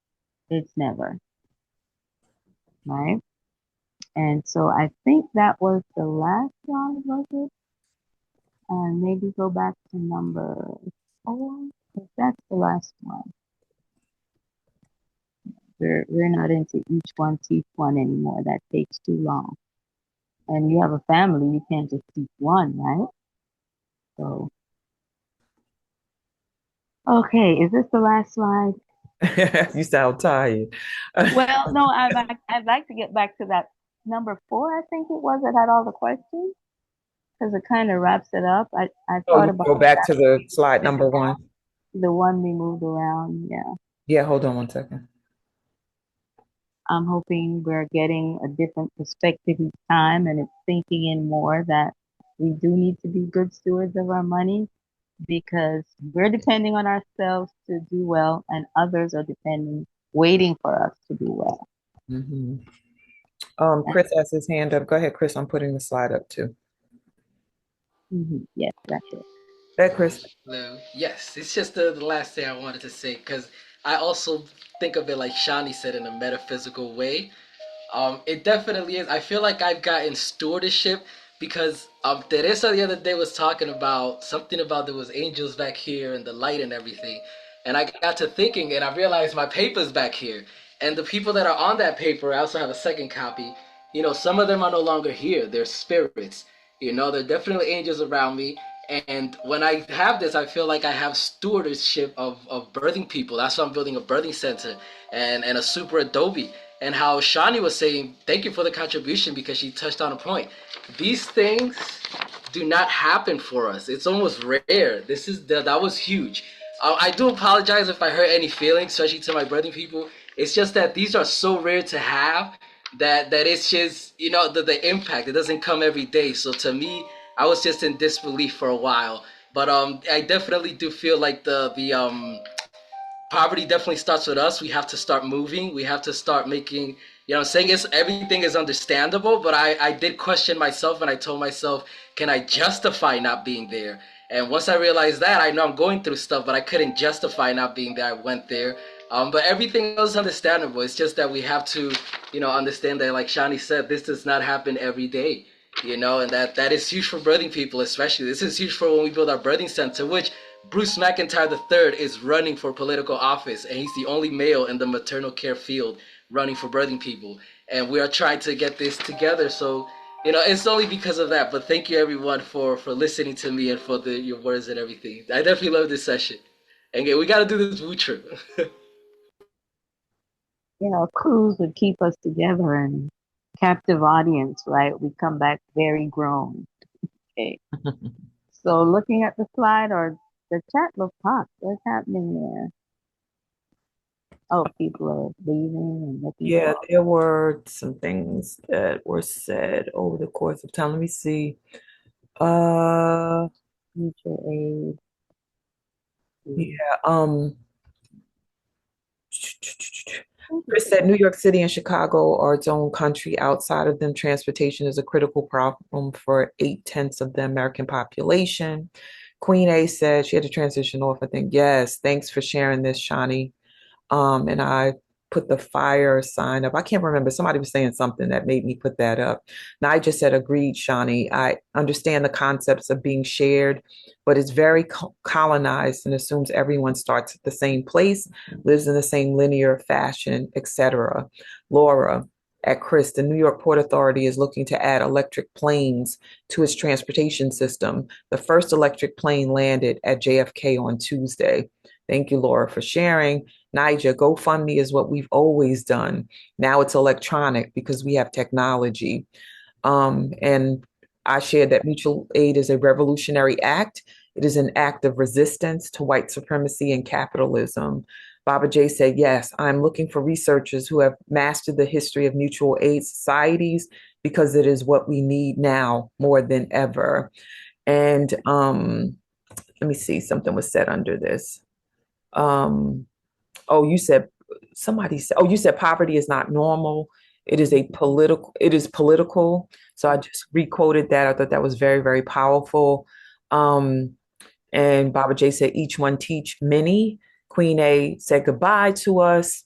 it's never. Right? And so I think that was the last slide, was it? And maybe go back to number 4, if that's the last one. We're not into each one teach one anymore. That takes too long. And you have a family, you can't just teach one, right? So, okay, is this the last slide? You sound tired. Well, no, I'd like to get back to that number 4, I think it was, that had all the questions, because it kind of wraps it up. I thought about go back to the slide number 1. The one we moved around, yeah. Yeah, hold on one second. I'm hoping we're getting a different perspective each time, and it's sinking in more that we do need to be good stewards of our money because we're depending on ourselves to do well, and others are waiting for us to do well. Mm-hmm. Chris has his hand up. Go ahead, Chris. I'm putting the slide up too. Mm-hmm. Yes, that's it. Hey, Chris. Hello. Yes, it's just the last thing I wanted to say because I also think of it like Shani said in a metaphysical way. It definitely is. I feel like I've gotten stewardship because Teresa the other day was talking about something about there was angels back here and the light and everything. And I got to thinking and I realized my paper's back here. And the people that are on that paper, I also have a second copy. You know, some of them are no longer here. They're spirits. You know, they're definitely angels around me. And when I have this, I feel like I have stewardship of birthing people. That's why I'm building a birthing center and a super Adobe. And how Shani was saying, thank you for the contribution because she touched on a point. These things do not happen for us. It's almost rare. That was huge. I do apologize if I hurt any feelings, especially to my birthing people. It's just that these are so rare to have that it's just, you know, the impact. It doesn't come every day. So to me, I was just in disbelief for a while. But I definitely do feel like the poverty definitely starts with us. We have to start moving. We have to start making, you know what I'm saying? Everything is understandable, but I did question myself and I told myself, can I justify not being there? And once I realized that, I know I'm going through stuff, but I couldn't justify not being there. I went there. But everything else is understandable. It's just that we have to, you know, understand that, like Shani said, this does not happen every day. And that is huge for birthing people, especially. This is huge for when we build our birthing center, which Bruce McIntyre III is running for political office, and he's the only male in the maternal care field running for birthing people. And we are trying to get this together. So, it's only because of that. But thank you, everyone, for listening to me and for your words and everything. I definitely love this session. And we got to do this food trip. Cruise would keep us together and captive audience, right? We come back very grown. Okay. So looking at the slide or the chat looks hot. What's happening there? Oh, people are leaving and looking Yeah, for there were some things that were said over the course of time. Let me see. mutual aid. Yeah, Chris said New York City and Chicago are its own country. Outside of them, transportation is a critical problem for 8/10 of the American population. Queen A said she had to transition off, I think. Yes, thanks for sharing this, Shani. And I put the fire sign up. I can't remember. Somebody was saying something that made me put that up. Now I just said, agreed, Shawnee. I understand the concepts of being shared, but it's very colonized and assumes everyone starts at the same place, lives in the same linear fashion, etc. Laura, at Chris, the New York Port Authority is looking to add electric planes to its transportation system. The first electric plane landed at JFK on Tuesday. Thank you, Laura, for sharing. Niger, GoFundMe is what we've always done. Now it's electronic because we have technology. And I shared that mutual aid is a revolutionary act. It is an act of resistance to white supremacy and capitalism. Baba J said, yes, I'm looking for researchers who have mastered the history of mutual aid societies because it is what we need now more than ever. And let me see, something was said under this. Oh, you said poverty is not normal. It is political. So I just requoted that. I thought that was very, very powerful. Um, and Baba J said, each one teach many. Queen A said goodbye to us.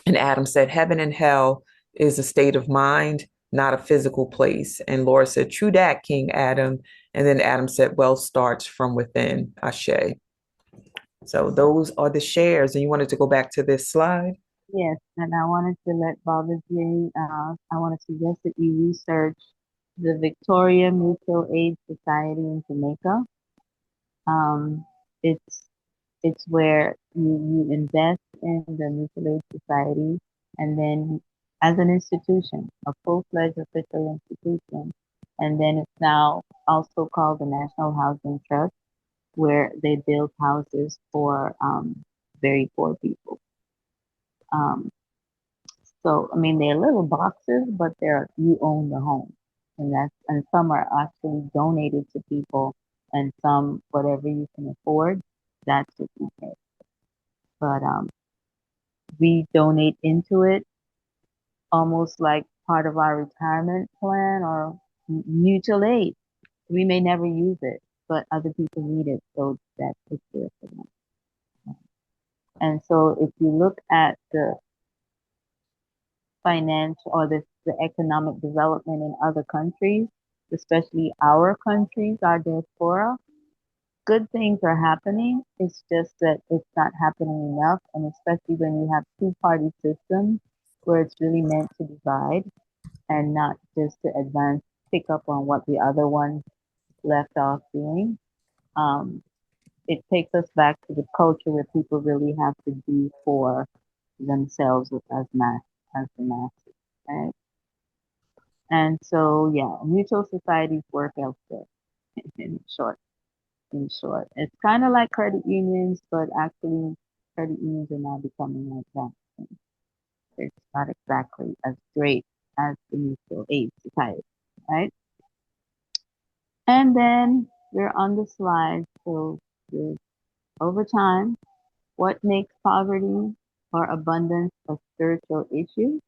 And Adam said, heaven and hell is a state of mind, not a physical place. And Laura said, true that, King Adam. And then Adam said, wealth starts from within. Ashe. So those are the shares. And you wanted to go back to this slide? Yes, and I wanted to let Baba J, I want to suggest that you research the Victoria Mutual Aid Society in Jamaica. Um, it's it's where you invest in the mutual aid society and then as an institution, a full-fledged official institution. And then it's now also called the National Housing Trust, where they build houses for very poor people. Um, so, I mean, they're little boxes, but you own the home. And some are actually donated to people, and some, whatever you can afford, that's what you pay. But we donate into it almost like part of our retirement plan or mutual aid. We may never use it, but other people need it, so that it's there for them. And so if you look at the financial or the economic development in other countries, especially our countries, our diaspora, good things are happening. It's just that it's not happening enough. And especially when you have two-party systems where it's really meant to divide and not just to advance, pick up on what the other one left off doing. It takes us back to the culture where people really have to be for themselves as the masses, right? And so, yeah, mutual societies work elsewhere. In short, it's kind of like credit unions, but actually, credit unions are now becoming like that. It's not exactly as great as the mutual aid society, right? And then we're on the slide. So over time, what makes poverty or abundance a spiritual issue?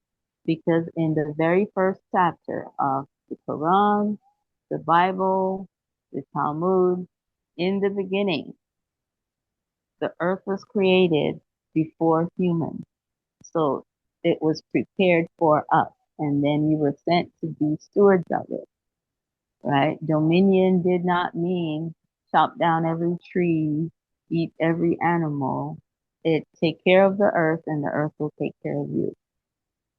Because in the very first chapter of the Quran, the Bible, the Talmud, in the beginning, the earth was created before humans. So it was prepared for us. And then you were sent to be stewards of it. right? Dominion did not mean chop down every tree, eat every animal. It take care of the earth and the earth will take care of you.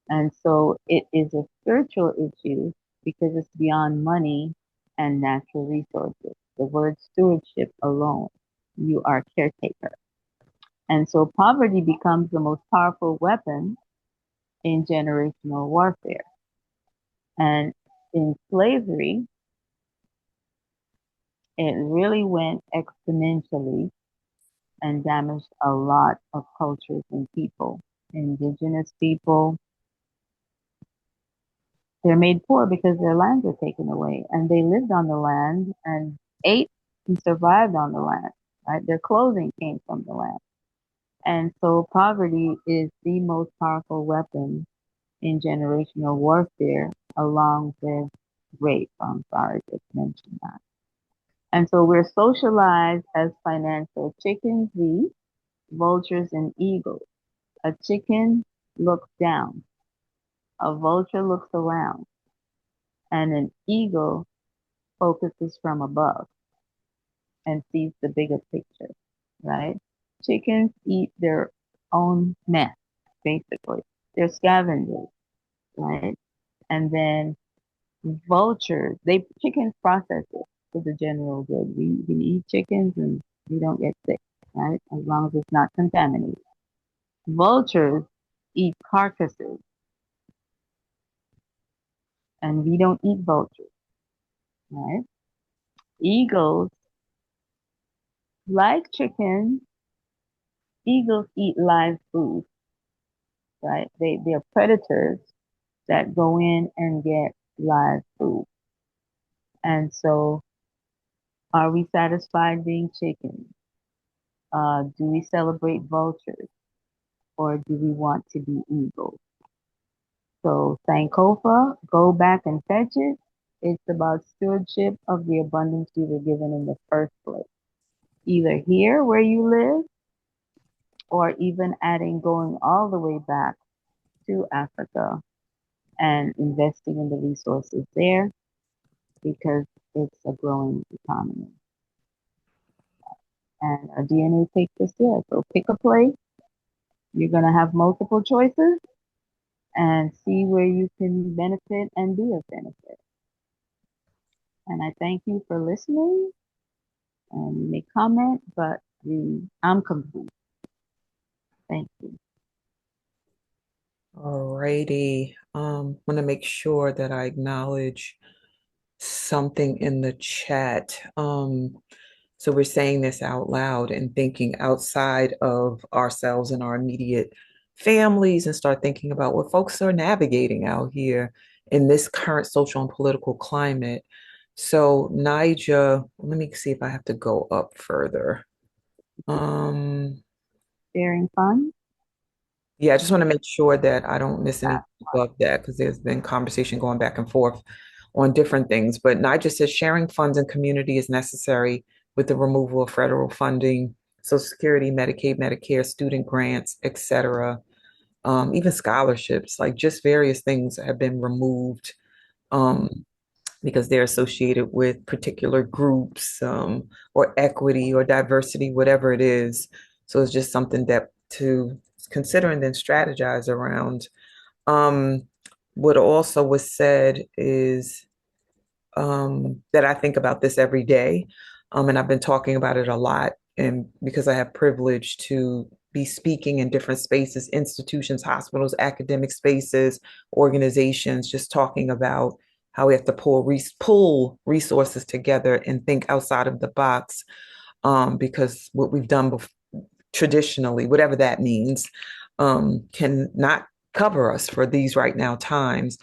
And so it is a spiritual issue because it's beyond money and natural resources. The word stewardship alone, you are caretaker. And so poverty becomes the most powerful weapon in generational warfare. And in slavery, it really went exponentially and damaged a lot of cultures and people. Indigenous people, they're made poor because their lands are taken away and they lived on the land and ate and survived on the land, right? Their clothing came from the land. And so poverty is the most powerful weapon in generational warfare along with rape. I'm sorry to mention that. And so we're socialized as financial chickens, vultures, and eagles. A chicken looks down, a vulture looks around, and an eagle focuses from above and sees the bigger picture, right? Chickens eat their own nest, basically. They're scavengers, right? And then vultures, chickens process it for the general good. We eat chickens and we don't get sick, right? As long as it's not contaminated. Vultures eat carcasses and we don't eat vultures, right? Eagles, like chickens, eagles eat live food, right? They're predators that go in and get live food. And so are we satisfied being chickens? Do we celebrate vultures or do we want to be eagles? So Sankofa, go back and fetch it. It's about stewardship of the abundance you were given in the first place. Either here where you live or even adding going all the way back to Africa and investing in the resources there because it's a growing economy. And our DNA takes us there. So pick a place. You're going to have multiple choices and see where you can benefit and be of benefit. And I thank you for listening. And you may comment, but I'm complete. Thank you. Alrighty. Want to make sure that I acknowledge something in the chat. So we're saying this out loud and thinking outside of ourselves and our immediate families and start thinking about what folks are navigating out here in this current social and political climate. So Nija, let me see if I have to go up further. Sharing fun. Yeah, I just want to make sure that I don't miss anything above that because there's been conversation going back and forth on different things. But Nigel says sharing funds and community is necessary with the removal of federal funding, Social Security, Medicaid, Medicare, student grants, etc. Even scholarships, like just various things have been removed because they're associated with particular groups or equity or diversity, whatever it is. So it's just something that to consider and then strategize around. What also was said is that I think about this every day. And I've been talking about it a lot. And because I have privilege to be speaking in different spaces, institutions, hospitals, academic spaces, organizations, just talking about how we have to pull resources together and think outside of the box. Because what we've done traditionally, whatever that means, can not cover us for these right now times.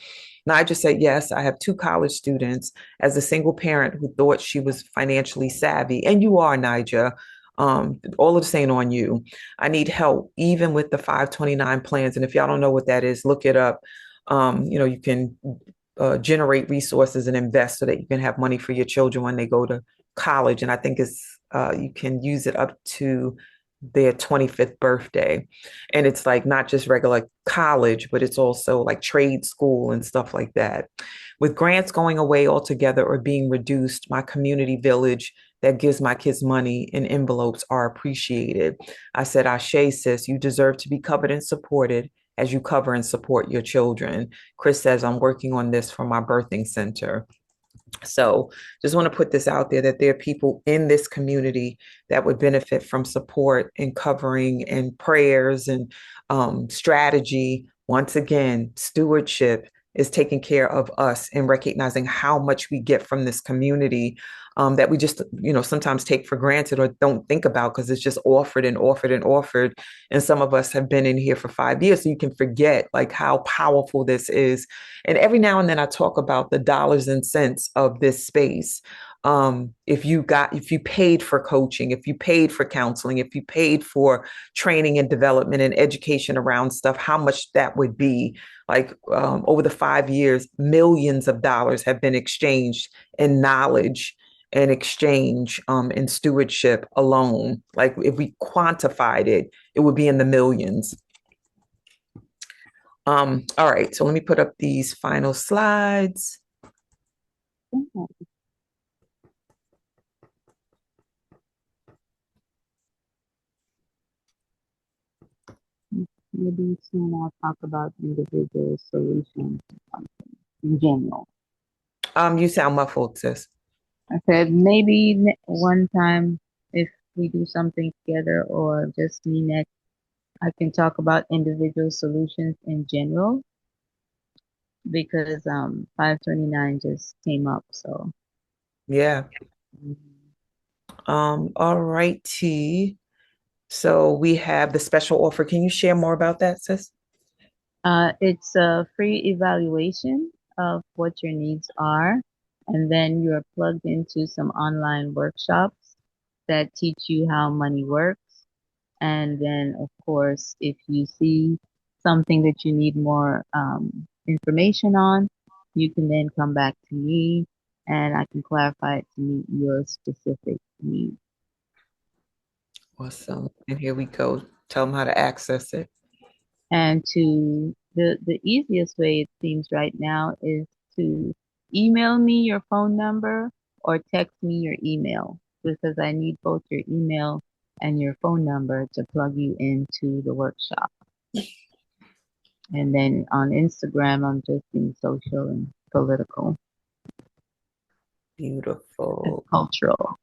Now, I just said, yes, I have two college students as a single parent who thought she was financially savvy. And you are, Nija. All of this ain't on you. I need help, even with the 529 plans. And if y'all don't know what that is, look it up. You can generate resources and invest so that you can have money for your children when they go to college. And I think you can use it up to their 25th birthday. And it's like not just regular college, but it's also like trade school and stuff like that. With grants going away altogether or being reduced, my community village that gives my kids money in envelopes are appreciated. I said, Ashe, sis, you deserve to be covered and supported as you cover and support your children. Chris says, I'm working on this for my birthing center. So just want to put this out there that there are people in this community that would benefit from support and covering and prayers and strategy. Once again, stewardship is taking care of us and recognizing how much we get from this community that we just, sometimes take for granted or don't think about because it's just offered and offered and offered. And some of us have been in here for 5 years, so you can forget like how powerful this is. And every now and then I talk about the dollars and cents of this space. If you paid for coaching, if you paid for counseling, if you paid for training and development and education around stuff, how much that would be. Like over the 5 years, millions of dollars have been exchanged in knowledge and exchange in stewardship alone. Like if we quantified it, it would be in the millions. All right, so let me put up these final slides. Maybe soon I'll talk about individual solutions in general. You sound muffled, sis. I said maybe one time if we do something together or just me next, I can talk about individual solutions in general because 529 just came up. So Yeah. All righty. So we have the special offer. Can you share more about that, sis? it's a free evaluation of what your needs are, and then you're plugged into some online workshops that teach you how money works. And then, of course, if you see something that you need more information on, you can then come back to me and I can clarify it to meet your specific needs. Awesome. And here we go. Tell them how to access it. And the easiest way it seems right now is to email me your phone number or text me your email because I need both your email and your phone number to plug you into the workshop. And then on Instagram, I'm just being social and political. Beautiful. And cultural.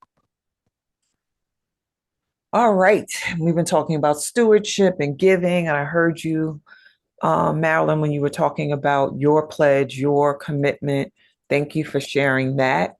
All right. We've been talking about stewardship and giving, and I heard you, Marilyn, when you were talking about your pledge, your commitment. Thank you for sharing that.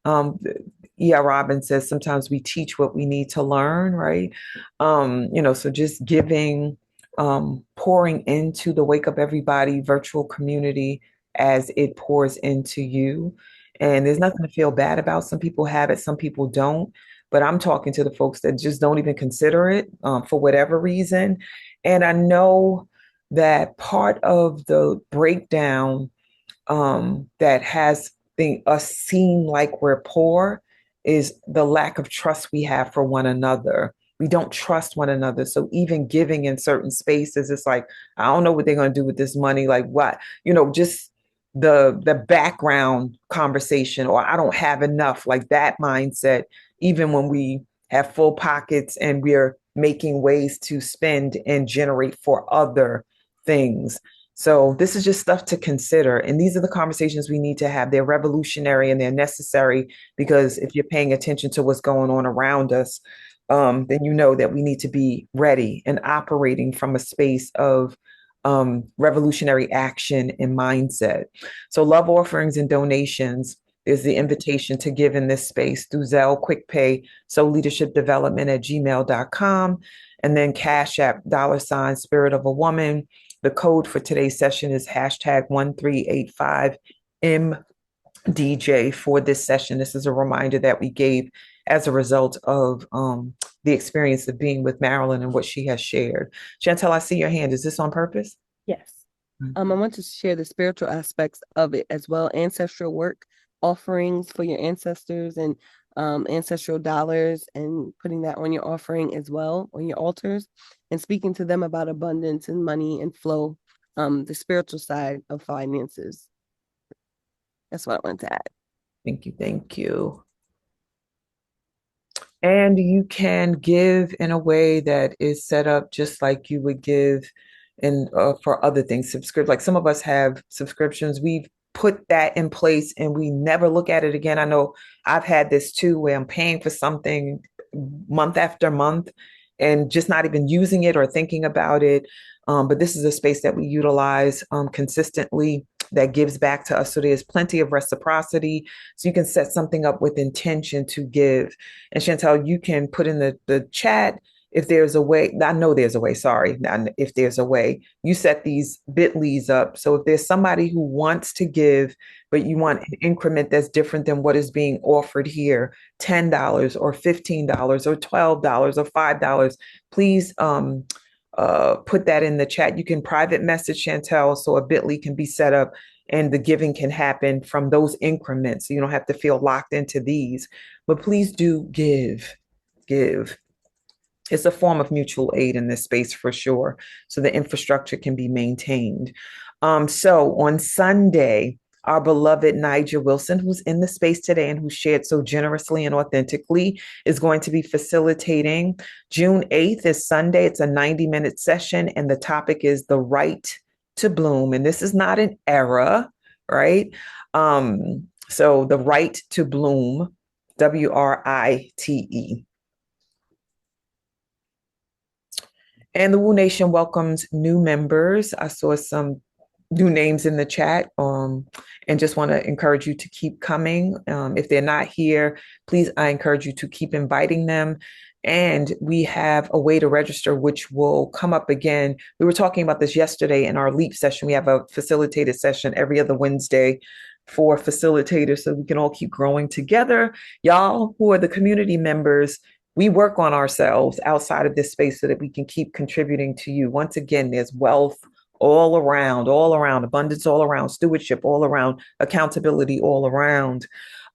E.R. Robin says sometimes we teach what we need to learn, right? So just giving, pouring into the Wake Up Everybody virtual community as it pours into you. And there's nothing to feel bad about. Some people have it, some people don't. But I'm talking to the folks that just don't even consider it for whatever reason. And I know that part of the breakdown that has us seem like we're poor is the lack of trust we have for one another. We don't trust one another. So even giving in certain spaces, it's like, I don't know what they're going to do with this money. Like what, just the background conversation, or I don't have enough, like that mindset, even when we have full pockets and we're making ways to spend and generate for other things. So this is just stuff to consider. And these are the conversations we need to have. They're revolutionary and they're necessary because if you're paying attention to what's going on around us, then you know that we need to be ready and operating from a space of revolutionary action and mindset. So love offerings and donations is the invitation to give in this space through Zelle, QuickPay, soulleadershipdevelopment@gmail.com, and then Cash App, $ Spirit of a Woman. The code for today's session is #1385MDJ for this session. This is a reminder that we gave as a result of the experience of being with Marilyn and what she has shared. Chantel, I see your hand. Is this on purpose? Yes. I want to share the spiritual aspects of it as well, ancestral work, offerings for your ancestors, and ancestral dollars and putting that on your offering as well, on your altars, and speaking to them about abundance and money and flow, the spiritual side of finances. That's what I wanted to add. Thank you. Thank you. And you can give in a way that is set up just like you would give in for other things. Like some of us have subscriptions. We've put that in place and we never look at it again. I know I've had this too, where I'm paying for something month after month and just not even using it or thinking about it. But this is a space that we utilize consistently that gives back to us. So there's plenty of reciprocity. So you can set something up with intention to give. And Chantel, you can put in the chat if there's a way. I know there's a way, sorry. If there's a way, you set these bit.lys up. So if there's somebody who wants to give, but you want an increment that's different than what is being offered here, $10 or $15 or $12 or $5, please put that in the chat. You can private message Chantel so a bit.ly can be set up and the giving can happen from those increments. So you don't have to feel locked into these, but please do give. It's a form of mutual aid in this space for sure. So the infrastructure can be maintained. So on Sunday, our beloved Nigel Wilson, who's in the space today and who shared so generously and authentically, is going to be facilitating. June 8th is Sunday. It's a 90-minute session, and the topic is the right to bloom. And this is not an era, right? So the right to bloom, WRITE. And the Woo Nation welcomes new members. I saw some new names in the chat and just want to encourage you to keep coming. If they're not here, please, I encourage you to keep inviting them. And we have a way to register, which will come up again. We were talking about this yesterday in our LEAP session. We have a facilitated session every other Wednesday for facilitators so we can all keep growing together. Y'all who are the community members, we work on ourselves outside of this space so that we can keep contributing to you. Once again, there's wealth all around, abundance all around, stewardship all around, accountability all around.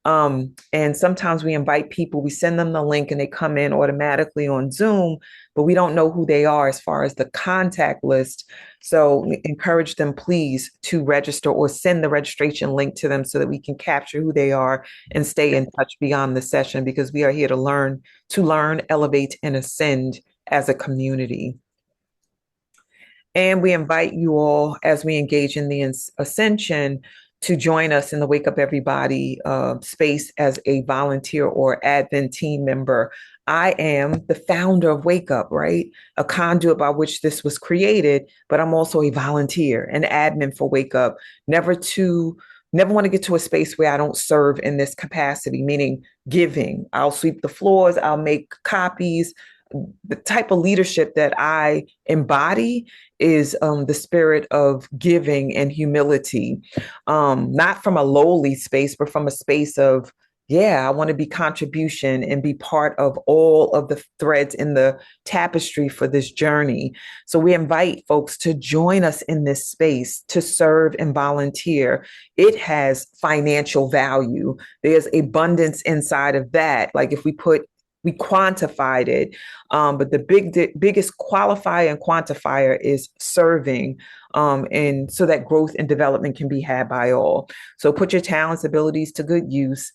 And sometimes we invite people, we send them the link and they come in automatically on Zoom, but we don't know who they are as far as the contact list. So we encourage them, please, to register or send the registration link to them so that we can capture who they are and stay in touch beyond the session, because we are here to learn, elevate, and ascend as a community. And we invite you all, as we engage in the ascension, to join us in the Wake Up Everybody space as a volunteer or admin team member. I am the founder of Wake Up, right? A conduit by which this was created, but I'm also a volunteer, an admin for Wake Up. Never want to get to a space where I don't serve in this capacity, meaning giving. I'll sweep the floors, I'll make copies. The type of leadership that I embody is the spirit of giving and humility, not from a lowly space, but from a space of, I want to be contribution and be part of all of the threads in the tapestry for this journey. So we invite folks to join us in this space to serve and volunteer. It has financial value. There's abundance inside of that. Like if we quantified it, but the biggest qualifier and quantifier is serving, and so that growth and development can be had by all. So put your talents, abilities to good use.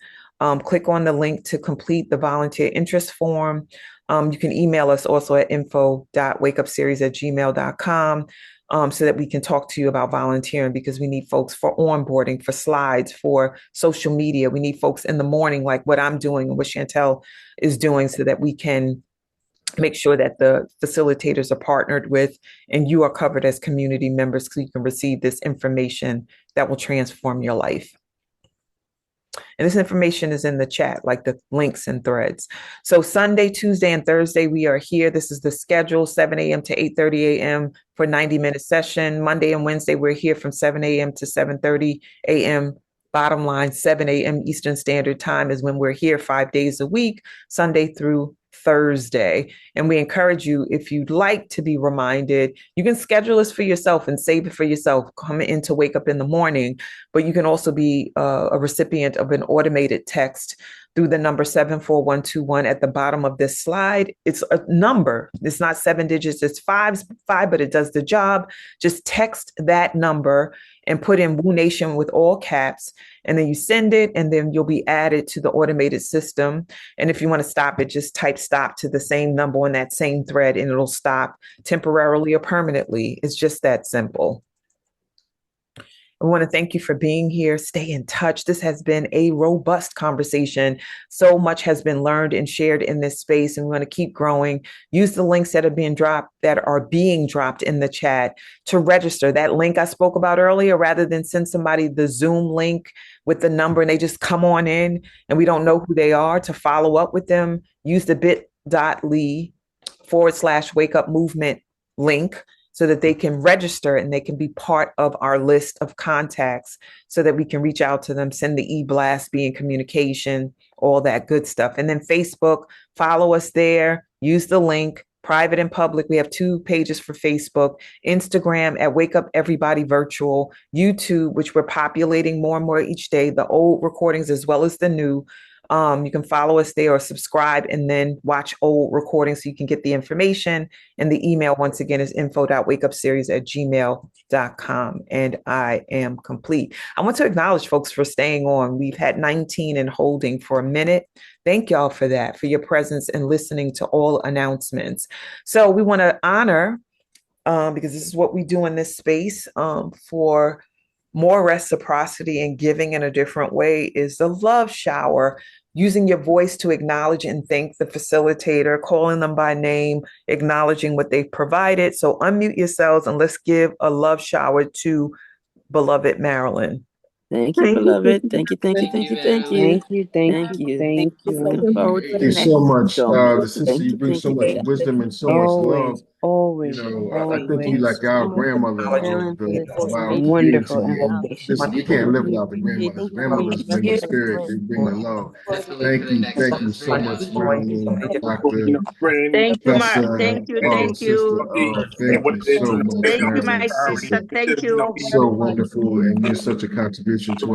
Click on the link to complete the volunteer interest form. You can email us also at info.wakeupseries@gmail.com. So that we can talk to you about volunteering, because we need folks for onboarding, for slides, for social media. We need folks in the morning, like what I'm doing and what Chantel is doing, so that we can make sure that the facilitators are partnered with and you are covered as community members, so you can receive this information that will transform your life. And this information is in the chat, like the links and threads. So Sunday, Tuesday, and Thursday, we are here. This is the schedule, 7 a.m. to 8:30 a.m. for 90-minute session. Monday and Wednesday, we're here from 7 a.m. to 7:30 a.m. Bottom line, 7 a.m. Eastern Standard Time is when we're here 5 days a week, Sunday through Thursday. And we encourage you, if you'd like to be reminded, you can schedule this for yourself and save it for yourself. Come in to Wake Up in the morning, but you can also be a recipient of an automated text through the number 74121 at the bottom of this slide. It's a number. It's not 7 digits, it's five, but it does the job. Just text that number and put in Woo Nation with all caps, and then you send it, and then you'll be added to the automated system. And if you want to stop it, just type stop to the same number on that same thread, and it'll stop temporarily or permanently. It's just that simple. I want to thank you for being here. Stay in touch. This has been a robust conversation. So much has been learned and shared in this space, and we want to keep growing. Use the links that are being dropped in the chat to register. That link I spoke about earlier, rather than send somebody the Zoom link with the number and they just come on in and we don't know who they are, to follow up with them, use the bit.ly/wake up movement link, so that they can register and they can be part of our list of contacts, so that we can reach out to them, send the e-blast, be in communication, all that good stuff. And then Facebook, follow us there, use the link, private and public. We have 2 pages for Facebook, Instagram at Wake Up Everybody Virtual, YouTube, which we're populating more and more each day, the old recordings as well as the new. You can follow us there or subscribe and then watch old recordings so you can get the information. And the email, once again, is info.wakeupseries@gmail.com. And I am complete. I want to acknowledge folks for staying on. We've had 19 and holding for a minute. Thank y'all for that, for your presence and listening to all announcements. So we want to honor, because this is what we do in this space, for more reciprocity and giving in a different way, is the love shower. Using your voice to acknowledge and thank the facilitator, calling them by name, acknowledging what they've provided. So unmute yourselves and let's give a love shower to beloved Marilyn. Thank you, beloved. Thank you. Thank you. Looking forward to Thank the you next so much. installment. The sister, you bring so much wisdom and so much love. I think you like our grandmother of our community. And listen, we can't live without the grandmothers. Grandmothers bring the spirit, they bring the love. Thank you so much, Marilyn, Dr. Thank you, Professor, thank you, sister. Thank you so much, thank you, Marilyn. my sister. Thank you. So wonderful, and you're such a contribution to